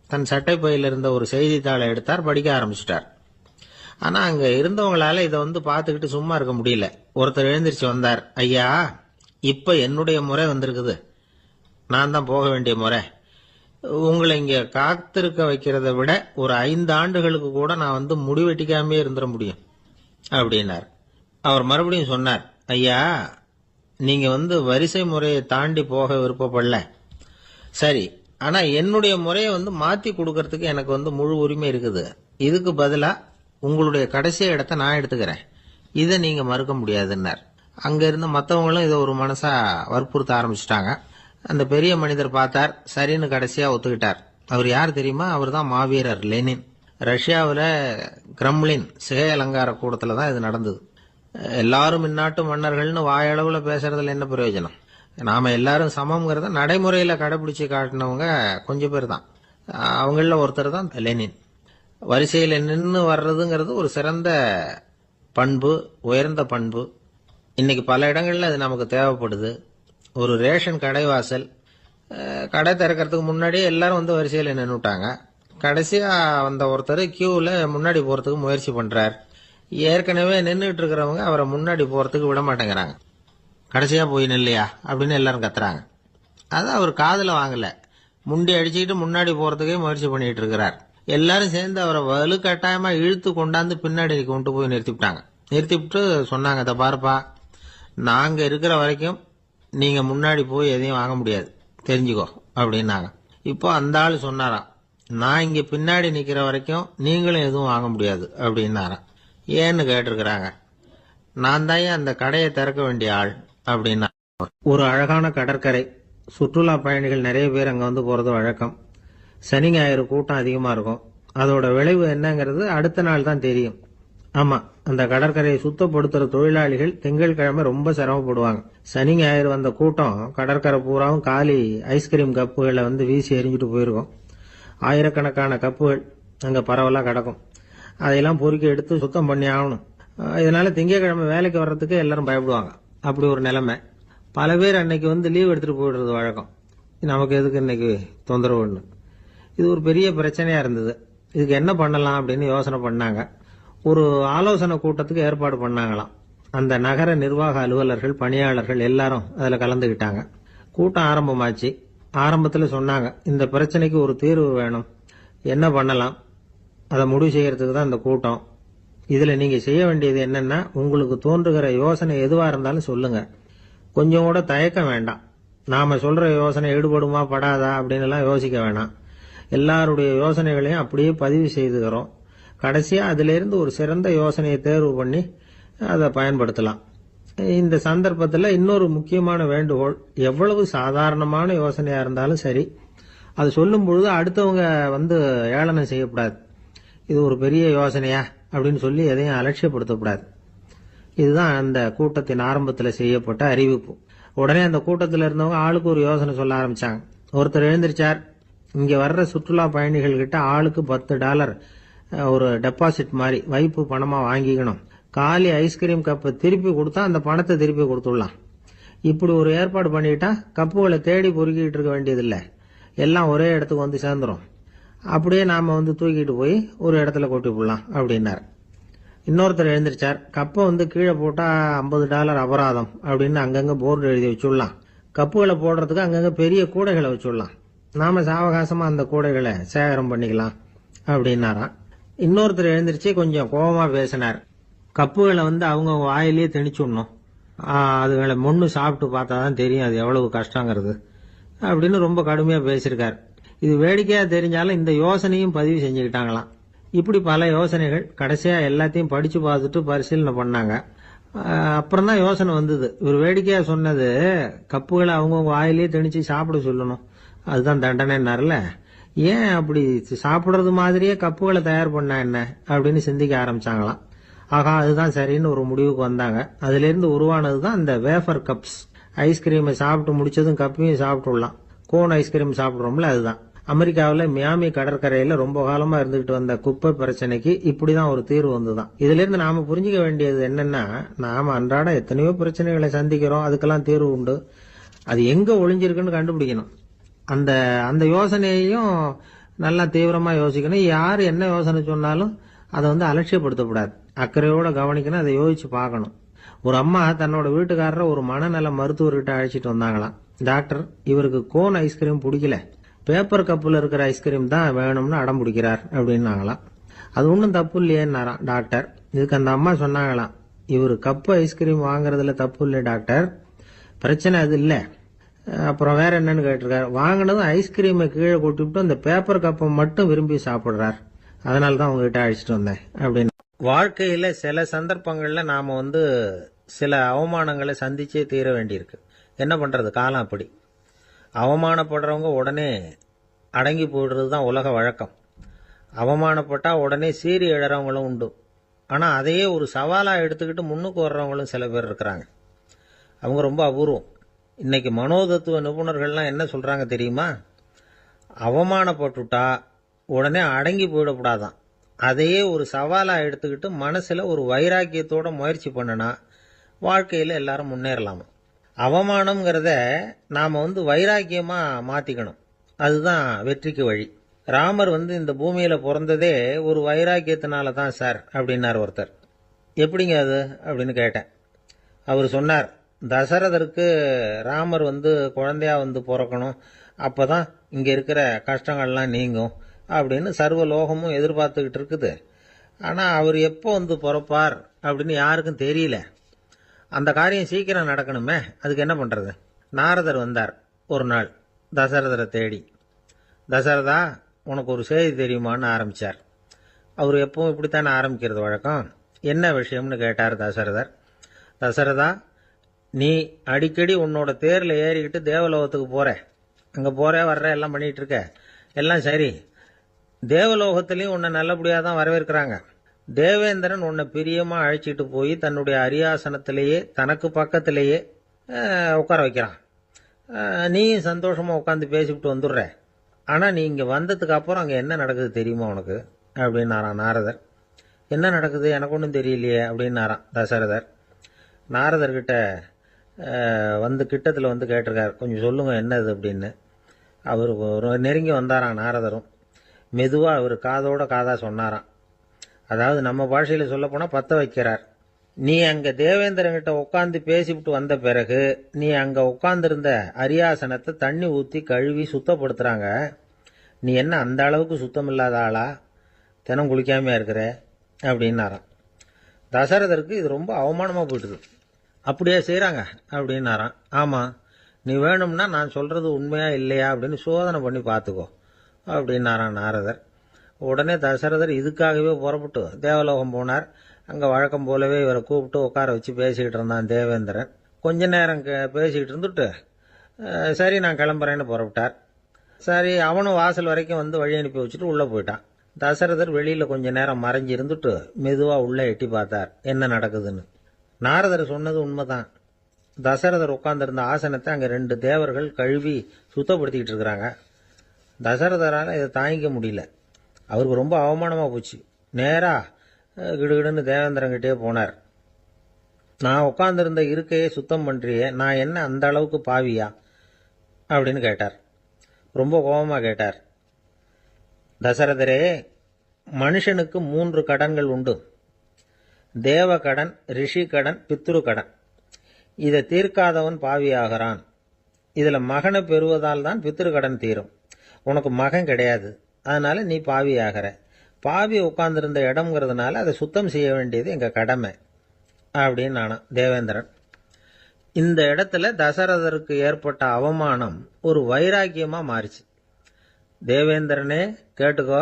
தன் சட்டை பையில இருந்த ஒரு செய்தித்தாளை எடுத்தார், படிக்க ஆரம்பிச்சிட்டார். ஆனா அங்க இருந்தவங்களால இதை பார்த்துக்கிட்டு சும்மா இருக்க முடியல. ஒருத்தர் எழுந்திருச்சு வந்தார். ஐயா, இப்ப என்னுடைய முறை வந்திருக்குது, நான் தான் போக வேண்டிய முறை. உங்களை இங்க காத்திருக்க வைக்கிறத விட ஒரு 5 ஆண்டுகளுக்கு கூட நான் முடிவெட்டிக்காமே இருந்துட முடியும் அப்படின்னார். அவர் மறுபடியும் சொன்னார், ஐயா, நீங்க வரிசை முறையை தாண்டி போக விருப்பப்படல, சரி. ஆனா என்னுடைய முறையை மாத்தி கொடுக்கறதுக்கு எனக்கு முழு உரிமை இருக்குது. இதுக்கு பதிலா உங்களுடைய கடைசி இடத்தை நான் எடுத்துக்கிறேன், இதை நீங்க மறுக்க முடியாதுன்னார். அங்க இருந்த மற்றவங்களும் இதை ஒரு மனசா வற்புறுத்த ஆரம்பிச்சிட்டாங்க. அந்த பெரிய மனிதர் பார்த்தார், சரின்னு கடைசியா ஒத்துக்கிட்டார். அவர் யார் தெரியுமா? அவர் தான் மாவீரர் லெனின். ரஷ்யாவில் கிரெம்ளின் சிகை அலங்கார கூடத்துல தான் இது நடந்தது. எல்லாரும் இந்நாட்டு மன்னர்கள்னு வாயளவுல பேசுறதுல என்ன பிரயோஜனம்? நாம எல்லாரும் சமம்ங்கிறத நடைமுறையில கடைபிடிச்சு காட்டினவங்க கொஞ்சம் பேர் தான். அவங்கள ஒருத்தர் தான் லெனின். வரிசையில் நின்று வர்றதுங்கிறது ஒரு சிறந்த பண்பு, உயர்ந்த பண்பு. இன்னைக்கு பல இடங்கள்ல அது நமக்கு தேவைப்படுது. ஒரு ரேஷன் கடைவாசல், கடை திறக்கிறதுக்கு முன்னாடியே எல்லாரும் வரிசையில் நின்றுட்டாங்க. கடைசியா வந்த ஒருத்தர் கியூவில் முன்னாடி போறதுக்கு முயற்சி பண்றார். ஏற்கனவே நின்றுட்டு இருக்கிறவங்க அவரை முன்னாடி போறதுக்கு விட மாட்டேங்கிறாங்க. கடைசியா போய் நில்லையா அப்படின்னு எல்லாரும் கத்துறாங்க. அது அவர் காதுல வாங்கல. முண்டி அடிச்சுக்கிட்டு முன்னாடி போறதுக்கே முயற்சி பண்ணிட்டு இருக்கிறார். எல்லாரும் சேர்ந்து அவரை வலுக்கட்டாயமா இழுத்து கொண்டாந்து பின்னாடி கொண்டு போய் நிறுத்திவிட்டு சொன்னாங்க, இதை பாருப்பா, நாங்க இருக்கிற வரைக்கும் நீங்க முன்னாடி போய் எதையும் வாங்க முடியாது, தெரிஞ்சுக்கோ அப்படின்னாங்க. இப்போ அந்த ஆள் சொன்னாராம், நான் இங்க பின்னாடி நிக்கிற வரைக்கும் நீங்களும் எதுவும் வாங்க முடியாது அப்படின்னாராம். ஏன்னு கேட்டிருக்கிறாங்க. நான் தான் அந்த கடையை திறக்க வேண்டிய ஆள் அப்படின்னா. ஒரு அழகான கடற்கரை, சுற்றுலா பயணிகள் நிறைய பேர் அங்க போறது வழக்கம். சனி ஞாயிறு கூட்டம் அதிகமா இருக்கும். அதோட விளைவு என்னங்கிறது அடுத்த நாள் தான் தெரியும். ஆமா, அந்த கடற்கரையை சுத்தப்படுத்துற தொழிலாளிகள் திங்கட்கிழமை ரொம்ப சிரமப்படுவாங்க. சனி ஞாயிறு வந்த கூட்டம் கடற்கரை பூராவும் காலி ஐஸ்கிரீம் கப்புகளை வீசி எரிஞ்சுட்டு போயிருக்கும். ஆயிரக்கணக்கான கப்புகள் அங்க பரவலா கிடக்கும். அதையெல்லாம் பொறுக்கி எடுத்து சுத்தம் பண்ணி ஆகணும். இதனால திங்கட்கிழமை வேலைக்கு வர்றதுக்கு எல்லாரும் பயப்படுவாங்க. அப்படி ஒரு நிலைமை. பல பேர் அன்னைக்கு லீவ் எடுத்துட்டு போயிடுறது வழக்கம். நமக்கு எதுக்கு இன்னைக்கு தொந்தரவுன்னு. இது ஒரு பெரிய பிரச்சனையா இருந்தது. இதுக்கு என்ன பண்ணலாம் அப்படின்னு யோசனை பண்ணாங்க. ஒரு ஆலோசனை கூட்டத்துக்கு ஏற்பாடு பண்ணாங்களாம். அந்த நகர நிர்வாக அலுவலர்கள், பணியாளர்கள் எல்லாரும் அதுல கலந்துகிட்டாங்க. கூட்டம் ஆரம்பமாச்சு. ஆரம்பத்துல சொன்னாங்க, இந்த பிரச்சனைக்கு ஒரு தீர்வு வேணும், என்ன பண்ணலாம், அதை முடிவு செய்யறதுக்கு தான் இந்த கூட்டம். இதுல நீங்க செய்ய வேண்டியது என்னன்னா, உங்களுக்கு தோன்றுகிற யோசனை எதுவா இருந்தாலும் சொல்லுங்க, கொஞ்சம் கூட தயக்கம் வேண்டாம். நாம சொல்ற யோசனை ஈடுபடுமா படாதா அப்படின்னு எல்லாம் யோசிக்க வேணாம். எல்லாருடைய யோசனைகளையும் அப்படியே பதிவு செய்துக்கிறோம். கடைசியா அதுல இருந்து ஒரு சிறந்த யோசனையை தேர்வு பண்ணி அதை பயன்படுத்தலாம். இந்த சந்தர்ப்பத்தில் இன்னொரு முக்கியமான வேண்டுகோள், எவ்வளவு சாதாரணமான யோசனையா இருந்தாலும் சரி, அது சொல்லும் பொழுது அடுத்தவங்க ஏளனம் செய்யக்கூடாது. இது ஒரு பெரிய யோசனையா அப்படின்னு சொல்லி எதையும் அலட்சியப்படுத்தக்கூடாது. இதுதான் அந்த கூட்டத்தின் ஆரம்பத்தில் செய்யப்பட்ட அறிவிப்பு. உடனே அந்த கூட்டத்தில் இருந்தவங்க ஆளுக்கு ஒரு யோசனை சொல்ல ஆரம்பிச்சாங்க. ஒருத்தர் எழுந்திருச்சார், இங்க வர்ற சுற்றுலா பயணிகள் கிட்ட ஆளுக்கு $10 ஒரு டெபாசிட் மாதிரி வைப்பு பணமா வாங்கிக்கணும். காலி ஐஸ்கிரீம் கப்பை திருப்பி கொடுத்தா அந்த பணத்தை திருப்பி கொடுத்துடலாம். இப்படி ஒரு ஏற்பாடு பண்ணிட்டா கப்புகளை தேடி பொறுக்கிட்டு இருக்க வேண்டியதில்லை, எல்லாம் ஒரே இடத்துக்கு சேர்ந்துரும். அப்படியே நாம தூக்கிட்டு போய் ஒரு இடத்துல கொட்டி போடலாம் அப்படின்னாரு. இன்னொருத்தர் எழுந்திருச்சார், கப்பை கீழே போட்டா $50 அபராதம் அப்படின்னு அங்கங்க போர்டு எழுதி வச்சுடலாம். கப்புகளை போடுறதுக்கு அங்கங்க பெரிய கூடைகளை வச்சுடலாம். நாம சாவகாசமா அந்த கூடைகளை சேகரம் பண்ணிக்கலாம் அப்படின்னாராம். இன்னொருத்தர் எழுந்திருச்சு கொஞ்சம் கோபமா பேசினார். கப்புகளை அவங்க வாயிலேயே திணிச்சுடணும், அதுகளை மொன்னு சாப்பிட்டு பார்த்தாதான் தெரியும் அது எவ்வளவு கஷ்டங்கிறது அப்படின்னு ரொம்ப கடுமையா பேசியிருக்கார். இது வேடிக்கையா தெரிஞ்சாலும் இந்த யோசனையும் பதிவு செஞ்சுக்கிட்டாங்களாம். இப்படி பல யோசனைகள். கடைசியா எல்லாத்தையும் படிச்சு பார்த்துட்டு பரிசீலனை பண்ணாங்க. அப்புறம் தான் யோசனை வந்தது. இவர் வேடிக்கையா சொன்னது, கப்புகளை அவங்கவுங்க வாயிலேயே திணிச்சு சாப்பிட சொல்லணும், அதுதான் தண்டனைன்னார்ல. ஏன் அப்படி சாப்பிடுறது மாதிரியே கப்புகளை தயார் பண்ணா என்ன அப்படின்னு சிந்திக்க ஆரம்பிச்சாங்களாம். ஆகா, அதுதான் சரின்னு ஒரு முடிவுக்கு வந்தாங்க. அதுல இருந்து உருவானதுதான் இந்த வேஃபர் கப்ஸ். ஐஸ்கிரீமை சாப்பிட்டு முடிச்சதும் கப்பையும் சாப்பிட்டுடலாம். கோன் ஐஸ்கிரீம் சாப்பிடுறோம்ல, அதுதான். அமெரிக்காவில் மியாமி கடற்கரையில ரொம்ப காலமா இருந்துகிட்டு வந்த குப்பை பிரச்சனைக்கு இப்படிதான் ஒரு தீர்வு வந்துதான். இதுல இருந்து நாம புரிஞ்சுக்க வேண்டியது என்னன்னா, நாம அன்றாட எத்தனையோ பிரச்சனைகளை சந்திக்கிறோம், அதுக்கெல்லாம் தீர்வு உண்டு. அது எங்க ஒளிஞ்சிருக்குன்னு கண்டுபிடிக்கணும். அந்த அந்த யோசனையையும் நல்லா தீவிரமா யோசிக்கணும். யார் என்ன யோசனை சொன்னாலும் அதை அலட்சியப்படுத்தக்கூடாது. அக்கறையோட கவனிக்கணும், அதை யோசிச்சு பார்க்கணும். ஒரு அம்மா தன்னோட வீட்டுக்காரரை ஒரு மனநல மருத்துவர்கிட்ட அழைச்சிட்டு வந்தாங்களாம். டாக்டர், இவருக்கு கோன் ஐஸ்கிரீம் பிடிக்கல, பேப்பர் கப்பில் இருக்கிற ஐஸ்கிரீம் தான் வேணும்னு அடம் பிடிக்கிறார் அப்படின்னாங்களாம். அது ஒன்றும் தப்பு இல்லையேன்னாராம் டாக்டர். இதுக்கு அந்த அம்மா சொன்னாங்களாம், இவர் கப்பு ஐஸ்கிரீம் வாங்குறதுல தப்பு இல்லை டாக்டர், பிரச்சனை அது இல்லை. அப்புறம் வேற என்னன்னு கேட்டிருக்காரு. வாங்கினதும் ஐஸ்கிரீமை கீழே கொட்டிவிட்டு அந்த பேப்பர் கப்பை மட்டும் விரும்பி சாப்பிடுறார், அதனால தான் உங்ககிட்ட அழைச்சிட்டு வந்தேன் அப்படின்னு. வாழ்க்கையில சில சந்தர்ப்பங்கள்ல நாம சில அவமானங்களை சந்திச்சே தீர வேண்டியிருக்கு. என்ன பண்றது, காலம் அப்படி. அவமானப்படுறவங்க உடனே அடங்கி போயிடுறது தான் உலக வழக்கம். அவமானப்பட்டா உடனே சீறி எழறவங்களும் உண்டு. ஆனா அதையே ஒரு சவாலா எடுத்துக்கிட்டு முன்னுக்கு வர்றவங்களும் சில பேர் இருக்கிறாங்க. அவங்க ரொம்ப அபூர்வம். இன்னைக்கு மனோதத்துவ நிபுணர்கள்லாம் என்ன சொல்றாங்க தெரியுமா? அவமானப்பட்டுட்டா உடனே அடங்கி போயிடக்கூடாதான். அதையே ஒரு சவாலா எடுத்துக்கிட்டு மனசுல ஒரு வைராக்கியத்தோட முயற்சி பண்ணனா வாழ்க்கையில எல்லாரும் முன்னேறலாமா. அவமானம்ங்கிறத நாம வைராக்கியமா மாத்திக்கணும். அதுதான் வெற்றிக்கு வழி. ராமர் இந்த பூமியில பிறந்ததே ஒரு வைராக்கியத்தினால தான் சார் அப்படின்னார் ஒருத்தர். எப்படிங்க அது அப்படின்னு கேட்டேன். அவர் சொன்னார், தசரதருக்கு ராமர் குழந்தையா பிறக்கணும், அப்பதான் இங்க இருக்கிற கஷ்டங்கள்லாம் நீங்கும் அப்படின்னு சர்வ லோகமும் எதிர்பார்த்துக்கிட்டு இருக்குது. ஆனா அவர் எப்போ பிறப்பார் அப்படின்னு யாருக்கும் தெரியல. அந்த காரியம் சீக்கிரம் நடக்கணுமே, அதுக்கு என்ன பண்றது? நாரதர் வந்தார் ஒரு நாள் தசரதரை தேடி. தசரதா, உனக்கு ஒரு செய்தி தெரியுமான்னு ஆரம்பிச்சார். அவர் எப்பவும் இப்படித்தானே ஆரம்பிக்கிறது வழக்கம். என்ன விஷயம்னு கேட்டார் தசரதர். தசரதா, நீ அடிக்கடி உன்னோட தேர்ல ஏறிக்கிட்டு தேவலோகத்துக்கு போற, அங்க போற வர்ற எல்லாம் பண்ணிட்டு இருக்க, எல்லாம் சரி. தேவலோகத்திலையும் உன்னை நல்லபடியா தான் வரவேற்கிறாங்க. தேவேந்திரன் உன்னை பிரியமா அழைச்சிட்டு போய் தன்னுடைய அரியாசனத்திலேயே தனக்கு பக்கத்திலேயே உட்கார வைக்கிறான். நீயும் சந்தோஷமா உட்காந்து பேசிவிட்டு வந்துடுற. ஆனா நீ இங்க வந்ததுக்கு அப்புறம் அங்க என்ன நடக்குது தெரியுமா உனக்கு அப்படின்னாராம் நாரதர். என்ன நடக்குது எனக்கு ஒன்றும் தெரியலையே அப்படின்னாராம் தசரதர். நாரதர்கிட்ட கிட்டத்தில் கேட்டிருக்காரு, கொஞ்சம் சொல்லுங்க என்னது அப்படின்னு. அவர் நெருங்கி வந்தாராம் நாரதரும். மெதுவா அவர் காதோட காதா சொன்னாராம். அதாவது நம்ம பாஷையில சொல்ல போனா பத்த வைக்கிறார். நீ அங்க தேவேந்திரன்கிட்ட உட்காந்து பேசிவிட்டு வந்த பிறகு நீ அங்க உட்கார்ந்திருந்த அரியாசனத்தை தண்ணி ஊத்தி கழுவி சுத்தப்படுத்துறாங்க. நீ என்ன அந்த அளவுக்கு சுத்தம் இல்லாத ஆளா, தினம் குளிக்காமையா இருக்கிற அப்படின்னாராம். தசரதருக்கு இது ரொம்ப அவமானமா போயிட்டுது. அப்படியே செய்யறாங்க அப்படின்னாராம். ஆமா, நீ வேணும்னா நான் சொல்றது உண்மையா இல்லையா அப்படின்னு சோதனை பண்ணி பார்த்துக்கோ அப்படின்னாராம் நாரதர். உடனே தசரதர் இதுக்காகவே புறப்பட்டு தேவலோகம் போனார். அங்க வழக்கம் போலவே இவரை கூப்பிட்டு உட்கார வச்சு பேசிக்கிட்டு இருந்தான் தேவேந்திரன். கொஞ்ச நேரம் பேசிக்கிட்டு இருந்துட்டு சரி நான் கிளம்புறேன்னு புறப்பட்டார். சரி, அவனும் வாசல் வரைக்கும் வழி அனுப்பி வச்சுட்டு உள்ள போயிட்டான். தசரதர் வெளியில கொஞ்ச நேரம் மறைஞ்சு இருந்துட்டு மெதுவா உள்ள எட்டி பார்த்தார் என்ன நடக்குதுன்னு. நாரதர் சொன்னது உண்மைதான். தசரதர் உட்கார்ந்திருந்த ஆசனத்தை அங்க 2 தேவர்கள் கழுவி சுத்தப்படுத்திக்கிட்டு இருக்கிறாங்க. தசரதரால இதை தாங்கிக்க முடியல. அவருக்கு ரொம்ப அவமானமா போச்சு. நேரா கிடுகிடுன்னு தேவேந்திரங்கிட்டே போனார். நான் உட்கார்ந்திருந்த இருக்கையே சுத்தம் பண்றியே, நான் என்ன அந்த அளவுக்கு பாவியா அப்படின்னு கேட்டார். ரொம்ப கோபமா கேட்டார். தசரதரே, மனுஷனுக்கு 3 கடன்கள் உண்டு. தேவ கடன், ரிஷி கடன், பித்ரு கடன். இதை தீர்க்காதவன் பாவியாகிறான். இதுல மகனை பெறுவதால் தான் பித்ரு கடன் தீரும். உனக்கு மகன் கிடையாது, அதனால நீ பாவியாகிற. பாவி உட்கார்ந்திருந்த இடம்ங்கிறதுனால அதை சுத்தம் செய்ய வேண்டியது எங்க கடமை அப்படின்னு நானா தேவேந்திரன். இந்த இடத்துல தசரதருக்கு ஏற்பட்ட அவமானம் ஒரு வைராக்கியமா மாறிச்சு. தேவேந்திரனே கேட்டுக்கோ,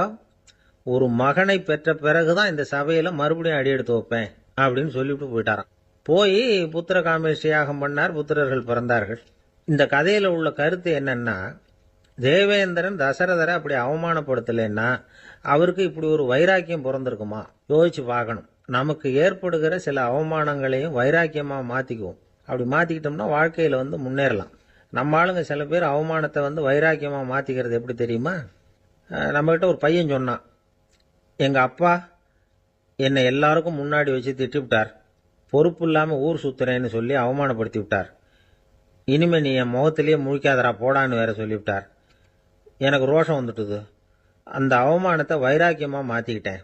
ஒரு மகனை பெற்ற பிறகுதான் இந்த சபையில மறுபடியும் அடி எடுத்து வைப்பேன் அப்படின்னு சொல்லிவிட்டு போயிட்டாராம். போய் புத்திர காமேஷ்டி யாகம் பண்ணார். புத்திரர்கள் பிறந்தார்கள். இந்த கதையில உள்ள கருத்து என்னன்னா, தேவேந்திரன் தசரதரை அப்படி அவமானப்படுத்தலைன்னா அவருக்கு இப்படி ஒரு வைராக்கியம் பிறந்திருக்குமா? யோசிச்சு பார்க்கணும். நமக்கு ஏற்படுகிற சில அவமானங்களையும் வைராக்கியமா மாத்திக்குவோம். அப்படி மாத்திக்கிட்டோம்னா வாழ்க்கையில முன்னேறலாம். நம்ம ஆளுங்க சில பேர் அவமானத்தை வைராக்கியமா மாத்திக்கிறது எப்படி தெரியுமா? நம்மகிட்ட ஒரு பையன் சொன்னான், எங்க அப்பா என்னை எல்லாருக்கும் முன்னாடி வச்சு திட்டி விட்டார், பொறுப்பு இல்லாம ஊர் சுத்துறேன்னு சொல்லி அவமானப்படுத்தி விட்டார், இனிமே நீ என் முகத்திலேயே முழிக்காதரா போடான்னு வேற சொல்லிவிட்டார். எனக்கு ரோஷம் வந்துட்டுது, அந்த அவமானத்தை வைராக்கியமா மாத்திக்கிட்டேன்,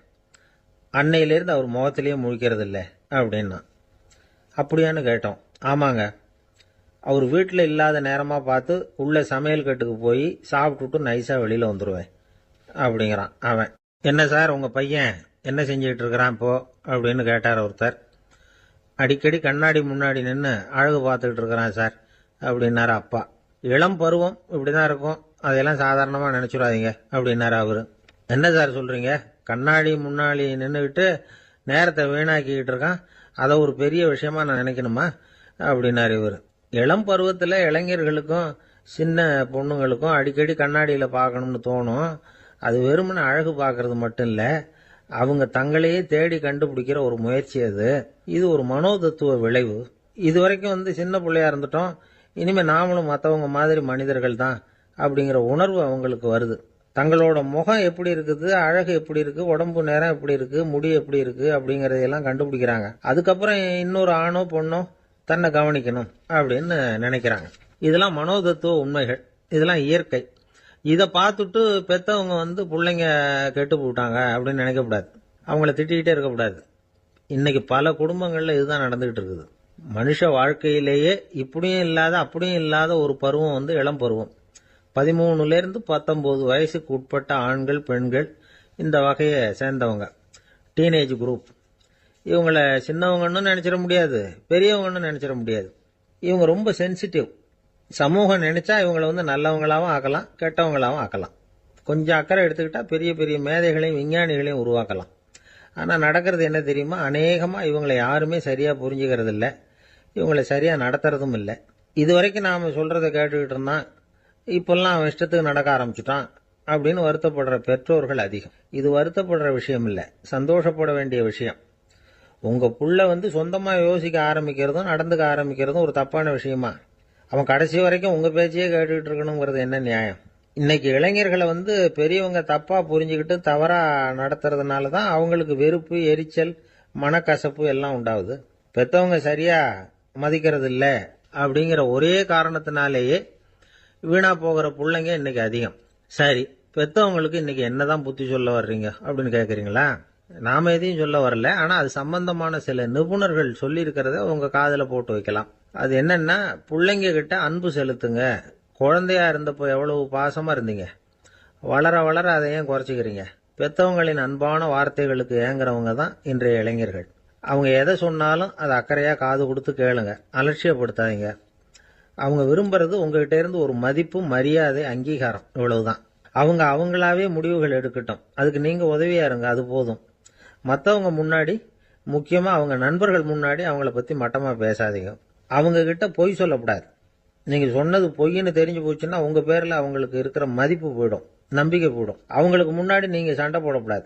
அன்னையிலேருந்து அவர் முகத்திலேயே முழிக்கிறது இல்லை அப்படின்னா. அப்படியான்னு கேட்டோம். ஆமாங்க, அவர் வீட்டில் இல்லாத நேரமாக பார்த்து உள்ள சமையல் கட்டுக்கு போய் சாப்பிட்டுட்டு நைஸாக வெளியில் வந்துடுவேன் அப்படிங்கிறான் அவன். என்ன சார் உங்கள் பையன் என்ன செஞ்சுக்கிட்டு இருக்கிறான் இப்போ அப்படின்னு கேட்டார் ஒருத்தர். அடிக்கடி கண்ணாடி முன்னாடி நின்று அழகு பார்த்துக்கிட்டு இருக்கிறான் சார் அப்படின்னாரு அப்பா. இளம் பருவம் இப்படி தான் இருக்கும், அதையெல்லாம் சாதாரணமாக நினச்சிடாதீங்க அப்படின்னாரு அவர். என்ன சார் சொல்கிறீங்க, கண்ணாடி முன்னாடி நின்றுக்கிட்டு நேரத்தை வீணாக்கிக்கிட்டு இருக்கான், அதை ஒரு பெரிய விஷயமா நான் நினைக்கணுமா அப்படின்னாரு இவர். இளம் பருவத்தில் இளைஞர்களுக்கும் சின்ன பொண்ணுங்களுக்கும் அடிக்கடி கண்ணாடியில் பார்க்கணும்னு தோணும். அது வெறுமனே அழகு பார்க்கறது மட்டும் இல்லை, அவங்க தங்களையே தேடி கண்டுபிடிக்கிற ஒரு முயற்சி அது. இது ஒரு மனோதத்துவ விளைவு. இது வரைக்கும் சின்ன பிள்ளையா இருந்துட்டோம், இனிமேல் நாமளும் மற்றவங்க மாதிரி மனிதர்கள் தான் அப்படிங்கிற உணர்வு அவங்களுக்கு வருது. தங்களோட முகம் எப்படி இருக்குது, அழகு எப்படி இருக்கு, உடம்பு நேரம் எப்படி இருக்கு, முடி எப்படி இருக்கு அப்படிங்கறதையெல்லாம் கண்டுபிடிக்கிறாங்க. அதுக்கப்புறம் இன்னொரு ஆணோ பொண்ணோ தன்னை கவனிக்கணும் அப்படின்னு நினைக்கிறாங்க. இதெல்லாம் மனோதத்துவ உண்மைகள், இதெல்லாம் இயற்கை. இதை பார்த்துட்டு பெத்தவங்க பிள்ளைங்க கெட்டு போட்டாங்க அப்படின்னு நினைக்கக்கூடாது, அவங்கள திட்டிகிட்டே இருக்கக்கூடாது. இன்னைக்கு பல குடும்பங்கள்ல இதுதான் நடந்துகிட்டு இருக்குது. மனுஷ வாழ்க்கையிலேயே இப்படியும் இல்லாத அப்படியும் இல்லாத ஒரு பருவம் இளம் பருவம். 13லேருந்து 19 வயசுக்கு உட்பட்ட ஆண்கள் பெண்கள் இந்த வகையை சேர்ந்தவங்க, டீனேஜ் குரூப். இவங்களை சின்னவங்கன்னு நினைச்சிட முடியாது, பெரியவங்கன்னு நினைச்சிட முடியாது. இவங்க ரொம்ப சென்சிட்டிவ். சமூகம் நினைச்சா இவங்களை நல்லவங்களாவும் ஆக்கலாம், கெட்டவங்களாவும் ஆக்கலாம். கொஞ்சம் அக்கறை எடுத்துக்கிட்டா பெரிய பெரிய மேதைகளையும் விஞ்ஞானிகளையும் உருவாக்கலாம். ஆனால் நடக்கிறது என்ன தெரியுமா, அநேகமாக இவங்களை யாருமே சரியாக புரிஞ்சுக்கிறது இல்லை, இவங்களை சரியாக நடத்துறதும் இல்லை. இது வரைக்கும் நாம் சொல்கிறத கேட்டுக்கிட்டு இருந்தான், இப்பெல்லாம் அவன் இஷ்டத்துக்கு நடக்க ஆரம்பிச்சுட்டான் அப்படின்னு வருத்தப்படுற பெற்றோர்கள் அதிகம். இது வருத்தப்படுற விஷயம் இல்லை, சந்தோஷப்பட வேண்டிய விஷயம். உங்க புள்ள சொந்தமா யோசிக்க ஆரம்பிக்கிறதும் நடந்துக்க ஆரம்பிக்கிறதும் ஒரு தப்பான விஷயமா? அவன் கடைசி வரைக்கும் உங்க பேச்சையே கேட்டுக்கிட்டு இருக்கணுங்கிறது என்ன நியாயம்? இன்னைக்கு இளைஞர்களை பெரியவங்க தப்பா புரிஞ்சுக்கிட்டு தவறா நடத்துறதுனால தான் அவங்களுக்கு வெறுப்பு, எரிச்சல், மனக்கசப்பு எல்லாம் உண்டாகுது. பெத்தவங்க சரியா மதிக்கிறது இல்லை அப்படிங்கிற ஒரே காரணத்தினாலேயே வீணா போகிற பிள்ளைங்க இன்னைக்கு அதிகம். சரி, பெத்தவங்களுக்கு இன்னைக்கு என்னதான் புத்தி சொல்ல வர்றீங்க அப்படின்னு கேட்குறீங்களா? நாம எதையும் சொல்ல வரல, ஆனா அது சம்பந்தமான சில நிபுணர்கள் சொல்லி இருக்கிறத உங்க காதுல போட்டு வைக்கலாம். அது என்னன்னா, பிள்ளைங்க கிட்ட அன்பு செலுத்துங்க. குழந்தையா இருந்தப்போ எவ்வளவு பாசமா இருந்தீங்க, வளர வளர அதை ஏன் குறைச்சிக்கிறீங்க? பெத்தவங்களின் அன்பான வார்த்தைகளுக்கு ஏங்குறவங்க தான் இன்றைய இளைஞர்கள். அவங்க எதை சொன்னாலும் அதை அக்கறையா காது கொடுத்து கேளுங்க, அலட்சியப்படுத்தாதீங்க. அவங்க விரும்புறது உங்ககிட்ட இருந்து ஒரு மதிப்பு, மரியாதை, அங்கீகாரம், இவ்வளவுதான். அவங்க அவங்களாவே முடிவுகள் எடுக்கட்டும், அதுக்கு நீங்க உதவியா இருங்க, அது போதும். மற்றவங்க முன்னாடி, முக்கியமா அவங்க நண்பர்கள் முன்னாடி அவங்கள பத்தி மட்டமா பேசாதீங்க. அவங்க கிட்ட பொய் சொல்லக்கூடாது. நீங்க சொன்னது பொய்ன்னு தெரிஞ்சு போச்சுன்னா உங்க பேர்ல அவங்களுக்கு இருக்கிற மதிப்பு போயிடும், நம்பிக்கை போயிடும். அவங்களுக்கு முன்னாடி நீங்க சண்டை போடக்கூடாது.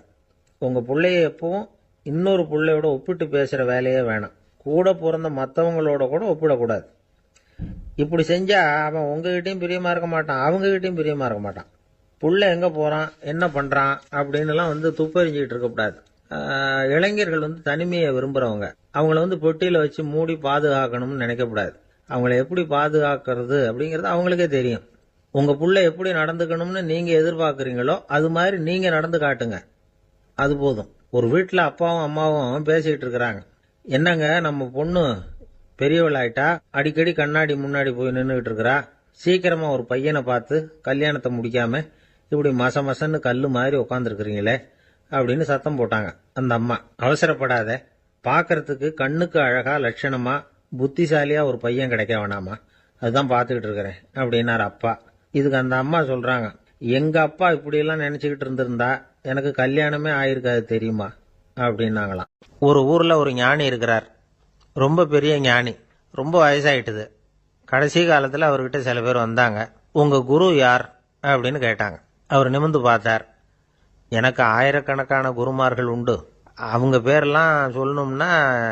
உங்க பிள்ளைய எப்பவும் இன்னொரு பிள்ளையோட ஒப்பிட்டு பேசுற வேலையே வேணாம். கூட பிறந்த மற்றவங்களோட கூட ஒப்பிடக்கூடாது. இப்படி செஞ்சா அவன் உங்ககிட்டயும் பிரியமா இருக்க மாட்டான், அவங்க கிட்டயும் பிரியமா இருக்க மாட்டான். புள்ள எங்க போறான், என்ன பண்றான் அப்படின்னு எல்லாம் துப்பறிஞ்சுக்கிட்டு இருக்கக்கூடாது. இளைஞர்கள் தனிமையை விரும்புறவங்க. அவங்கள பொட்டியில வச்சு மூடி பாதுகாக்கணும்னு நினைக்கக்கூடாது. அவங்கள எப்படி பாதுகாக்கிறது அப்படிங்கறது அவங்களுக்கே தெரியும். உங்க புள்ள எப்படி நடந்துக்கணும்னு நீங்க எதிர்பார்க்கறீங்களோ அது மாதிரி நீங்க நடந்து காட்டுங்க, அது போதும். ஒரு வீட்டுல அப்பாவும் அம்மாவும் பேசிக்கிட்டு இருக்கிறாங்க. என்னங்க, நம்ம பொண்ணு பெரியவளாயிட்டா, அடிக்கடி கண்ணாடி முன்னாடி போய் நின்றுகிட்டு இருக்கிறா, சீக்கிரமா ஒரு பையனை பார்த்து கல்யாணத்தை முடிக்காம இப்படி மசன்னு கல்லு மாதிரி உட்காந்துருக்கிறீங்களே அப்படின்னு சத்தம் போட்டாங்க அந்த அம்மா. அவசரப்படாத, பாக்கிறதுக்கு கண்ணுக்கு அழகா லட்சணமா புத்திசாலியா ஒரு பையன் கிடைக்க வேணாமா, அதுதான் பார்த்துக்கிட்டு இருக்கிறேன் அப்படின்னாரு அப்பா. இதுக்கு அந்த அம்மா சொல்றாங்க, எங்க அப்பா இப்படி எல்லாம் நினைச்சுக்கிட்டு இருந்திருந்தா எனக்கு கல்யாணமே ஆயிருக்காது தெரியுமா அப்படின்னாங்களாம். ஒரு ஊர்ல ஒரு ஞானி இருக்கிறார், ரொம்ப பெரிய ஞானி, ரொம்ப வயசாயிட்டுது. கடைசி காலத்துல அவர்கிட்ட சில பேர் வந்தாங்க. உங்க குரு யார் அப்படின்னு கேட்டாங்க. அவர் நிமிர்ந்து பார்த்தார். எனக்கு ஆயிரக்கணக்கான குருமார்கள் உண்டு, அவங்க பேரெல்லாம் சொல்லணும்னா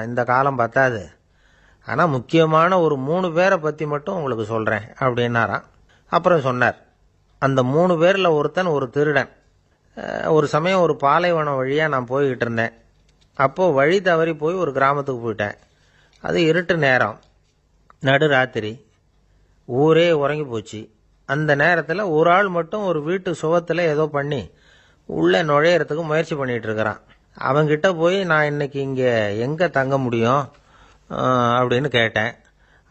இந்த காலம் பத்தாது. ஆனா முக்கியமான ஒரு 3 பேரை பத்தி மட்டும் உங்களுக்கு சொல்றேன் அப்படின்னாராம். அப்புறம் சொன்னார், அந்த 3 பேர்ல ஒருத்தன் ஒரு திருடன். ஒரு சமயம் ஒரு பாலைவனம் வழியா நான் போய்கிட்டு இருந்தேன். அப்போ வழி தவறி போய் ஒரு கிராமத்துக்கு போயிட்டேன். அது இருட்டு நேரம், நடுராத்திரி, ஊரே உறங்கி போச்சு. அந்த நேரத்தில் ஒரு ஆள் மட்டும் ஒரு வீட்டு சுவத்தில் ஏதோ பண்ணி உள்ளே நுழையறதுக்கு முயற்சி பண்ணிட்டு இருக்கிறான். அவன்கிட்ட போய் நான் இன்னைக்கு இங்கே எங்கே தங்க முடியும் அப்படின்னு கேட்டேன்.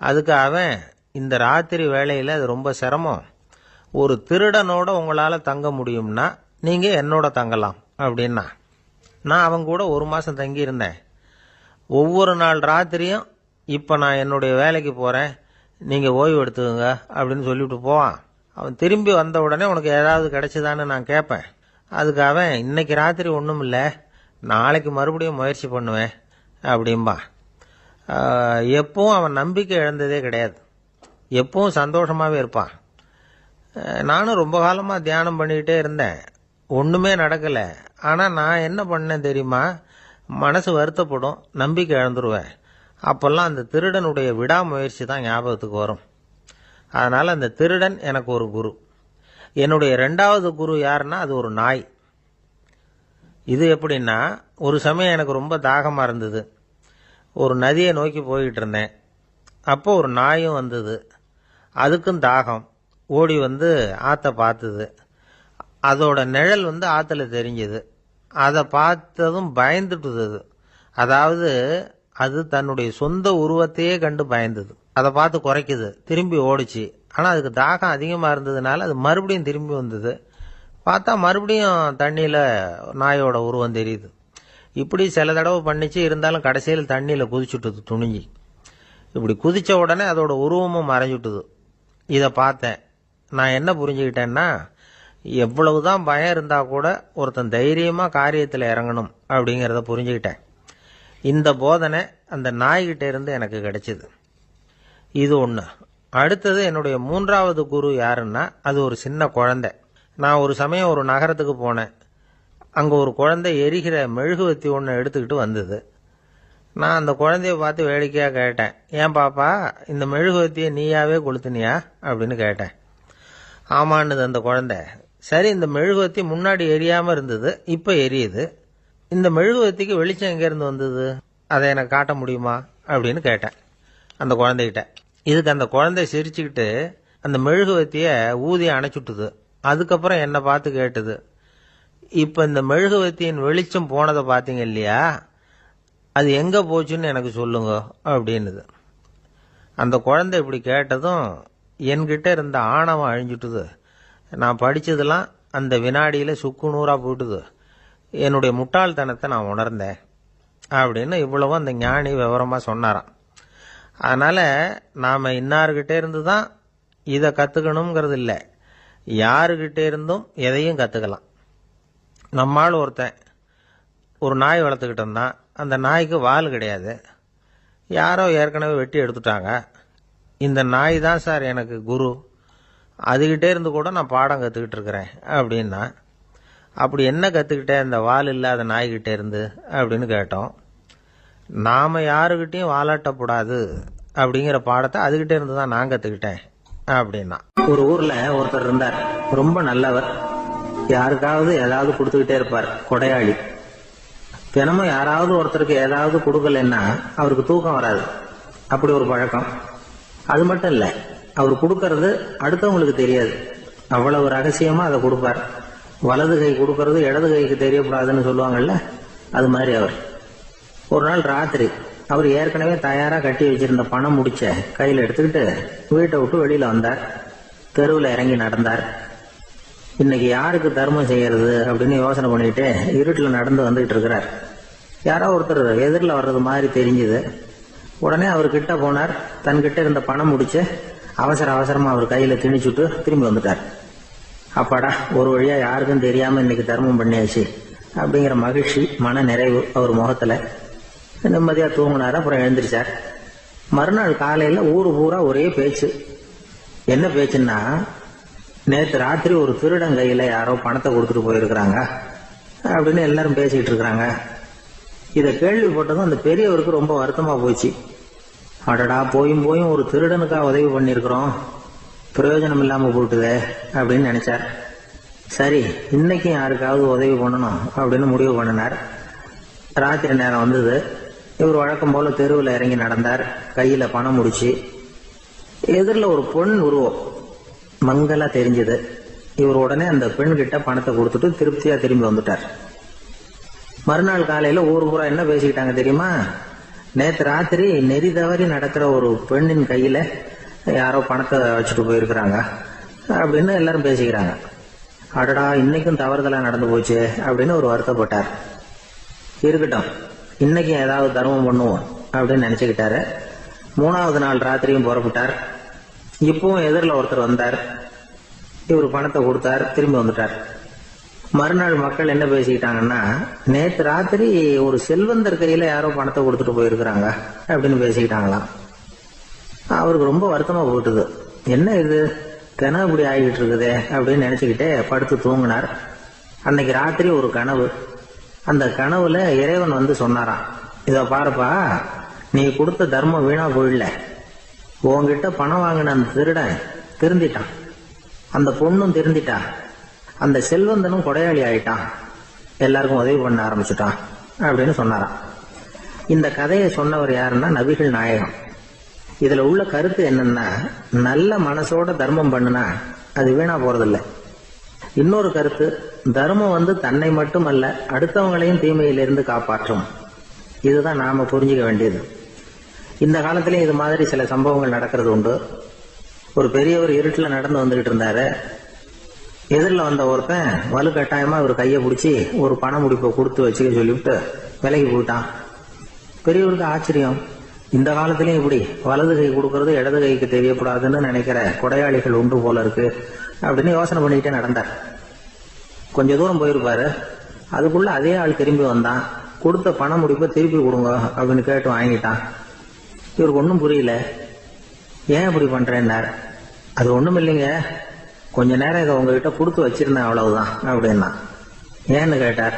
அதுக்கு அவன், இந்த ராத்திரி வேளையில் அது ரொம்ப சிரமம், ஒரு திருடனோட உங்களால் தங்க முடியும்னா நீங்கள் என்னோட தங்கலாம் அப்படின்னா. நான் அவன் கூட 1 மாதம் தங்கியிருந்தேன். ஒவ்வொரு நாள் ராத்திரியும் இப்போ நான் என்னுடைய வேலைக்கு போகிறேன், நீங்கள் ஓய்வு எடுத்துக்கோங்க அப்படின்னு சொல்லிவிட்டு போவான். அவன் திரும்பி வந்த உடனே உனக்கு ஏதாவது கிடைச்சதான்னு நான் கேட்பேன். அதுக்கு அவன், இன்னைக்கு ராத்திரி ஒன்றும் இல்லை, நாளைக்கு மறுபடியும் முயற்சி பண்ணுவேன் அப்படின்பா. எப்பவும் அவன் நம்பிக்கை இழந்ததே கிடையாது, எப்பவும் சந்தோஷமாகவே இருப்பான். நானும் ரொம்ப காலமாக தியானம் பண்ணிக்கிட்டே இருந்தேன், ஒன்றுமே நடக்கலை. ஆனால் நான் என்ன பண்ணேன் தெரியுமா, மனசு வருத்தப்படும், நம்பிக்கை இழந்துருவேன். அப்போல்லாம் அந்த திருடனுடைய விடாமுயற்சி தான் ஞாபகத்துக்கு வரும். அதனால் அந்த திருடன் எனக்கு ஒரு குரு. என்னுடைய 2வது குரு யாருன்னா அது ஒரு நாய். இது எப்படின்னா, ஒரு சமயம் எனக்கு ரொம்ப தாகமாக இருந்தது. ஒரு நதியை நோக்கி போய்கிட்டு இருந்தேன். அப்போ ஒரு நாயும் வந்தது. அதுக்கும் தாகம். ஓடி வந்து ஆற்றை பார்த்தது. அதோட நிழல் வந்து ஆற்றுல தெரிஞ்சது. அதை பார்த்ததும் பயந்துட்டுது. அதாவது அது தன்னுடைய சொந்த உருவத்தையே கண்டு பயந்தது. அதை பார்த்து குறைக்குது, திரும்பி ஓடிச்சு. ஆனால் அதுக்கு தாகம் அதிகமாக இருந்ததுனால அது மறுபடியும் திரும்பி வந்தது. பார்த்தா மறுபடியும் தண்ணியில் நாயோட உருவம் தெரியுது. இப்படி சில தடவை பண்ணிச்சு. இருந்தாலும் கடைசியில் தண்ணியில் குதிச்சுட்டுது துணிஞ்சி. இப்படி குதித்த உடனே அதோட உருவமும் மறைஞ்சுட்டுது. இதை பார்த்தேன். நான் என்ன புரிஞ்சுக்கிட்டேன்னா, எவ்வளவுதான் பயம் இருந்தால் கூட ஒருத்தன் தைரியமாக காரியத்தில் இறங்கணும் அப்படிங்கிறத புரிஞ்சுக்கிட்டேன். இந்த போதனை அந்த நாய்கிட்ட இருந்து எனக்கு கிடைச்சிது. இது ஒன்று. அடுத்தது என்னுடைய 3வது குரு யாருன்னா அது ஒரு சின்ன குழந்தை. நான் ஒரு சமயம் ஒரு நகரத்துக்கு போனேன். அங்கே ஒரு குழந்தை எரிகிற மெழுகுவத்தி ஒன்று எடுத்துக்கிட்டு வந்தது. நான் அந்த குழந்தைய பார்த்து வேடிக்கையாக கேட்டேன், ஏன் பாப்பா, இந்த மெழுகுவத்தியை நீயாவே கொளுத்துனியா அப்படின்னு கேட்டேன். ஆமான்னுது அந்த குழந்தை. சரி, இந்த மெழுகுவத்தி முன்னாடி எரியாமல் இருந்தது, இப்போ எரியுது. இந்த மெழுகுவத்திக்கு வெளிச்சம் எங்கேருந்து வந்தது, அதை எனக்கு காட்ட முடியுமா அப்படின்னு கேட்டேன் அந்த குழந்தைகிட்ட. இதுக்கு அந்த குழந்தை சிரிச்சுக்கிட்டு அந்த மெழுகுவத்தியை ஊதி அணைச்சுட்டுது. அதுக்கப்புறம் என்னை பார்த்து கேட்டுது, இப்போ இந்த மெழுகுவத்தியின் வெளிச்சம் போனதை பார்த்தீங்க இல்லையா, அது எங்கே போச்சுன்னு எனக்கு சொல்லுங்க அப்படின்னுது. அந்த குழந்தை இப்படி கேட்டதும் என்கிட்ட இருந்த ஆணவம் அழிஞ்சுட்டுது. நான் படித்ததெல்லாம் அந்த வினாடியில் சுக்கு நூறாக போயிட்டுது. என்னுடைய முட்டாள்தனத்தை நான் உணர்ந்தேன் அப்படின்னு இவ்வளவும் அந்த ஞானி விவரமாக சொன்னாராம். அதனால் நாம் இன்னார்கிட்ட இருந்து தான் இதை கற்றுக்கணுங்கிறது இல்லை, யாருக்கிட்ட இருந்தும் எதையும் கற்றுக்கலாம். நம்மால் ஒருத்தன் ஒரு நாய் வளர்த்துக்கிட்டு இருந்தான். அந்த நாய்க்கு வால் கிடையாது. யாரோ ஏற்கனவே வெட்டி எடுத்துட்டாங்க. இந்த நாய் தான் சார் எனக்கு குரு, அதுகிட்டே இருந்து கூட நான் பாடம் கற்றுக்கிட்டு இருக்கிறேன் அப்படின்னா. அப்படி என்ன கற்றுக்கிட்டேன் இந்த வால் இல்லாத நாய்கிட்ட இருந்து அப்படின்னு கேட்டோம். நாம் யாருக்கிட்டையும் வாலாட்டக்கூடாது அப்படிங்கிற பாடத்தை அதுகிட்டே இருந்து தான் நான் கற்றுக்கிட்டேன் அப்படின்னா. ஒரு ஊரில் ஒருத்தர் இருந்தார், ரொம்ப நல்லவர். யாருக்காவது ஏதாவது கொடுத்துக்கிட்டே இருப்பார், கொடையாளி. தினமும் யாராவது ஒருத்தருக்கு ஏதாவது கொடுக்கலன்னா அவருக்கு தூக்கம் வராது, அப்படி ஒரு பழக்கம். அது மட்டும் இல்லை, அவர் கொடுக்கறது அடுத்தவங்களுக்கு தெரியாது, அவ்வளவு ரகசியமாக அதை கொடுப்பார். வலது கை கொடுக்கறது இடது கைக்கு தெரியக்கூடாதுன்னு சொல்லுவாங்கல்ல, அது மாதிரி அவர். ஒரு நாள் ராத்திரி அவர் ஏற்கனவே தயாராக கட்டி வச்சிருந்த பணம் முடிச்ச கையில் எடுத்துக்கிட்டு வீட்டை விட்டு வெளியில் வந்தார். தெருவில் இறங்கி நடந்தார். இன்னைக்கு யாருக்கு தர்மம் செய்யறது அப்படின்னு யோசனை பண்ணிட்டு இருட்டில் நடந்து வந்துகிட்டு இருக்கிறார். யாரோ ஒருத்தர் எதிரில் வர்றது மாதிரி தெரிஞ்சுது. உடனே அவர் கிட்ட போனார். தன்கிட்ட இருந்த பணம் முடிச்சு அவசரமாக அவர் கையில் திணிச்சுட்டு திரும்பி வந்துட்டார். அப்பாடா, ஒரு வழியா யாருக்கும் தெரியாம இன்னைக்கு தர்மம் பண்ணியாச்சு அப்படிங்கிற மகிழ்ச்சி, மன நிறைவு அவர் முகத்துல. நிம்மதியா தூங்கினார். அப்புறம் எழுந்திரிச்சார். மறுநாள் காலையில ஊரு பூரா ஒரே பேச்சு. என்ன பேச்சுன்னா, நேற்று ராத்திரி ஒரு திருடன் கையில யாரோ பணத்தை கொடுத்துட்டு போயிருக்கிறாங்க அப்படின்னு எல்லாரும் பேசிக்கிட்டு இருக்கிறாங்க. இதை கேள்விப்பட்டதும் அந்த பெரியவருக்கு ரொம்ப வருத்தமா போச்சு. அடடா, போயும் போயும் ஒரு திருடனுக்கா உதவி பண்ணிருக்கிறோம், பிரயோஜனம் இல்லாம போட்டுதே அப்படின்னு நினைச்சார். சரி, இன்னைக்கும் யாருக்காவது உதவி பண்ணணும் அப்படின்னு முடிவு பண்ணினார். ராத்திரி நேரம் வந்தது. இவர் வழக்கம் போல தெருவில் இறங்கி நடந்தார். கையில பணம் முடிச்சு. எதிரில் ஒரு பெண் உருவம் மங்கலா தெரிஞ்சது. இவர் உடனே அந்த பெண் கிட்ட பணத்தை கொடுத்துட்டு திருப்தியா திரும்பி வந்துட்டார். மறுநாள் காலையில ஊர் பூரா என்ன பேசிக்கிட்டாங்க தெரியுமா? நேற்று ராத்திரி நெறி தவறி நடக்கிற ஒரு பெண்ணின் கையில யாரோ பணத்தை வச்சுட்டு போயிருக்கிறாங்க அப்படின்னு எல்லாரும் பேசிக்கிறாங்க. அடடா, இன்னைக்கும் தவறுதலா நடந்து போச்சு அப்படின்னு ஒரு வருத்தப்பட்டார். இருக்கட்டும், இன்னைக்கும் ஏதாவது தர்மம் பண்ணுவோம் அப்படின்னு நினைச்சுக்கிட்டாரு. 3வது நாள் ராத்திரியும் புறப்பட்டார். இப்பவும் எதிரில் ஒருத்தர் வந்தார். இவர் பணத்தை கொடுத்தார், திரும்பி வந்துட்டார். மறுநாள் மக்கள் என்ன பேசிக்கிட்டாங்கன்னா, நேற்று ராத்திரி ஒரு செல்வந்தர் கையில யாரோ பணத்தை கொடுத்துட்டு போயிருக்கிறாங்க அப்படின்னு பேசிக்கிட்டாங்களாம். அவருக்கு ரொம்ப வருத்தமா போட்டுது. என்ன இது தினம் இப்படி ஆகிட்டு இருக்குதே அப்படின்னு நினைச்சுக்கிட்டே படுத்து தூங்கினார். அன்னைக்கு ராத்திரி ஒரு கனவு. அந்த கனவுல இறைவன் வந்து சொன்னாராம், இத பாருப்பா, நீ கொடுத்த தர்மம் வீணா போயிடல. உன்கிட்ட பணம் வாங்கின அந்த திருடன் திருந்திட்டான், அந்த பொண்ணும் திருந்திட்டா, அந்த செல்வந்தனும் கொடையாளி ஆயிட்டான், எல்லாருக்கும் உதவி பண்ண ஆரம்பிச்சுட்டான் அப்படின்னு சொன்னாராம். இந்த கதையை சொன்னவர் யாருன்னா நபிகள் நாயகம். இதுல உள்ள கருத்து என்னன்னா, நல்ல மனசோட தர்மம் பண்ணுனா அது வீணா போறதில்லை. இன்னொரு கருத்து, தர்மம் வந்து தன்னை மட்டுமல்ல அடுத்தவங்களையும் தீமையிலிருந்து காப்பாற்றும். இதுதான் நாம புரிஞ்சுக்க வேண்டியது. இந்த காலத்திலேயும் இது மாதிரி சில சம்பவங்கள் நடக்கிறது உண்டு. ஒரு பெரியவர் இருட்டில் நடந்து வந்துகிட்டு இருந்தாரு. எதிரில் வந்த ஒருத்தன் வலுக்கட்டாயமா ஒரு கையை பிடிச்சி ஒரு பண முடிப்பை கொடுத்து வச்சுக்க சொல்லிவிட்டு விலகி போயிட்டான். பெரியவருக்கு ஆச்சரியம், இந்த காலத்திலயும் இப்படி வலது கை கொடுக்கறது இடது கைக்கு தெரியக்கூடாதுன்னு நினைக்கிற கொடையாளிகள் உண்டு போல இருக்கு அப்படின்னு யோசனை பண்ணிக்கிட்டே நடந்தார். கொஞ்ச தூரம் போயிருப்பாரு. அதுக்குள்ள அதே ஆள் திரும்பி வந்தான். கொடுத்த பண முடிப்பை திருப்பி கொடுங்க அப்படின்னு கேட்டு வாங்கிட்டான். இவருக்கு ஒன்றும் புரியல. ஏன் இப்படி பண்றேன்னார். அது ஒண்ணும் இல்லைங்க, கொஞ்ச நேரம் இதை உங்ககிட்ட கொடுத்து வச்சிருந்தேன், அவ்வளவுதான் அப்படின்னா. ஏன்னு கேட்டார்.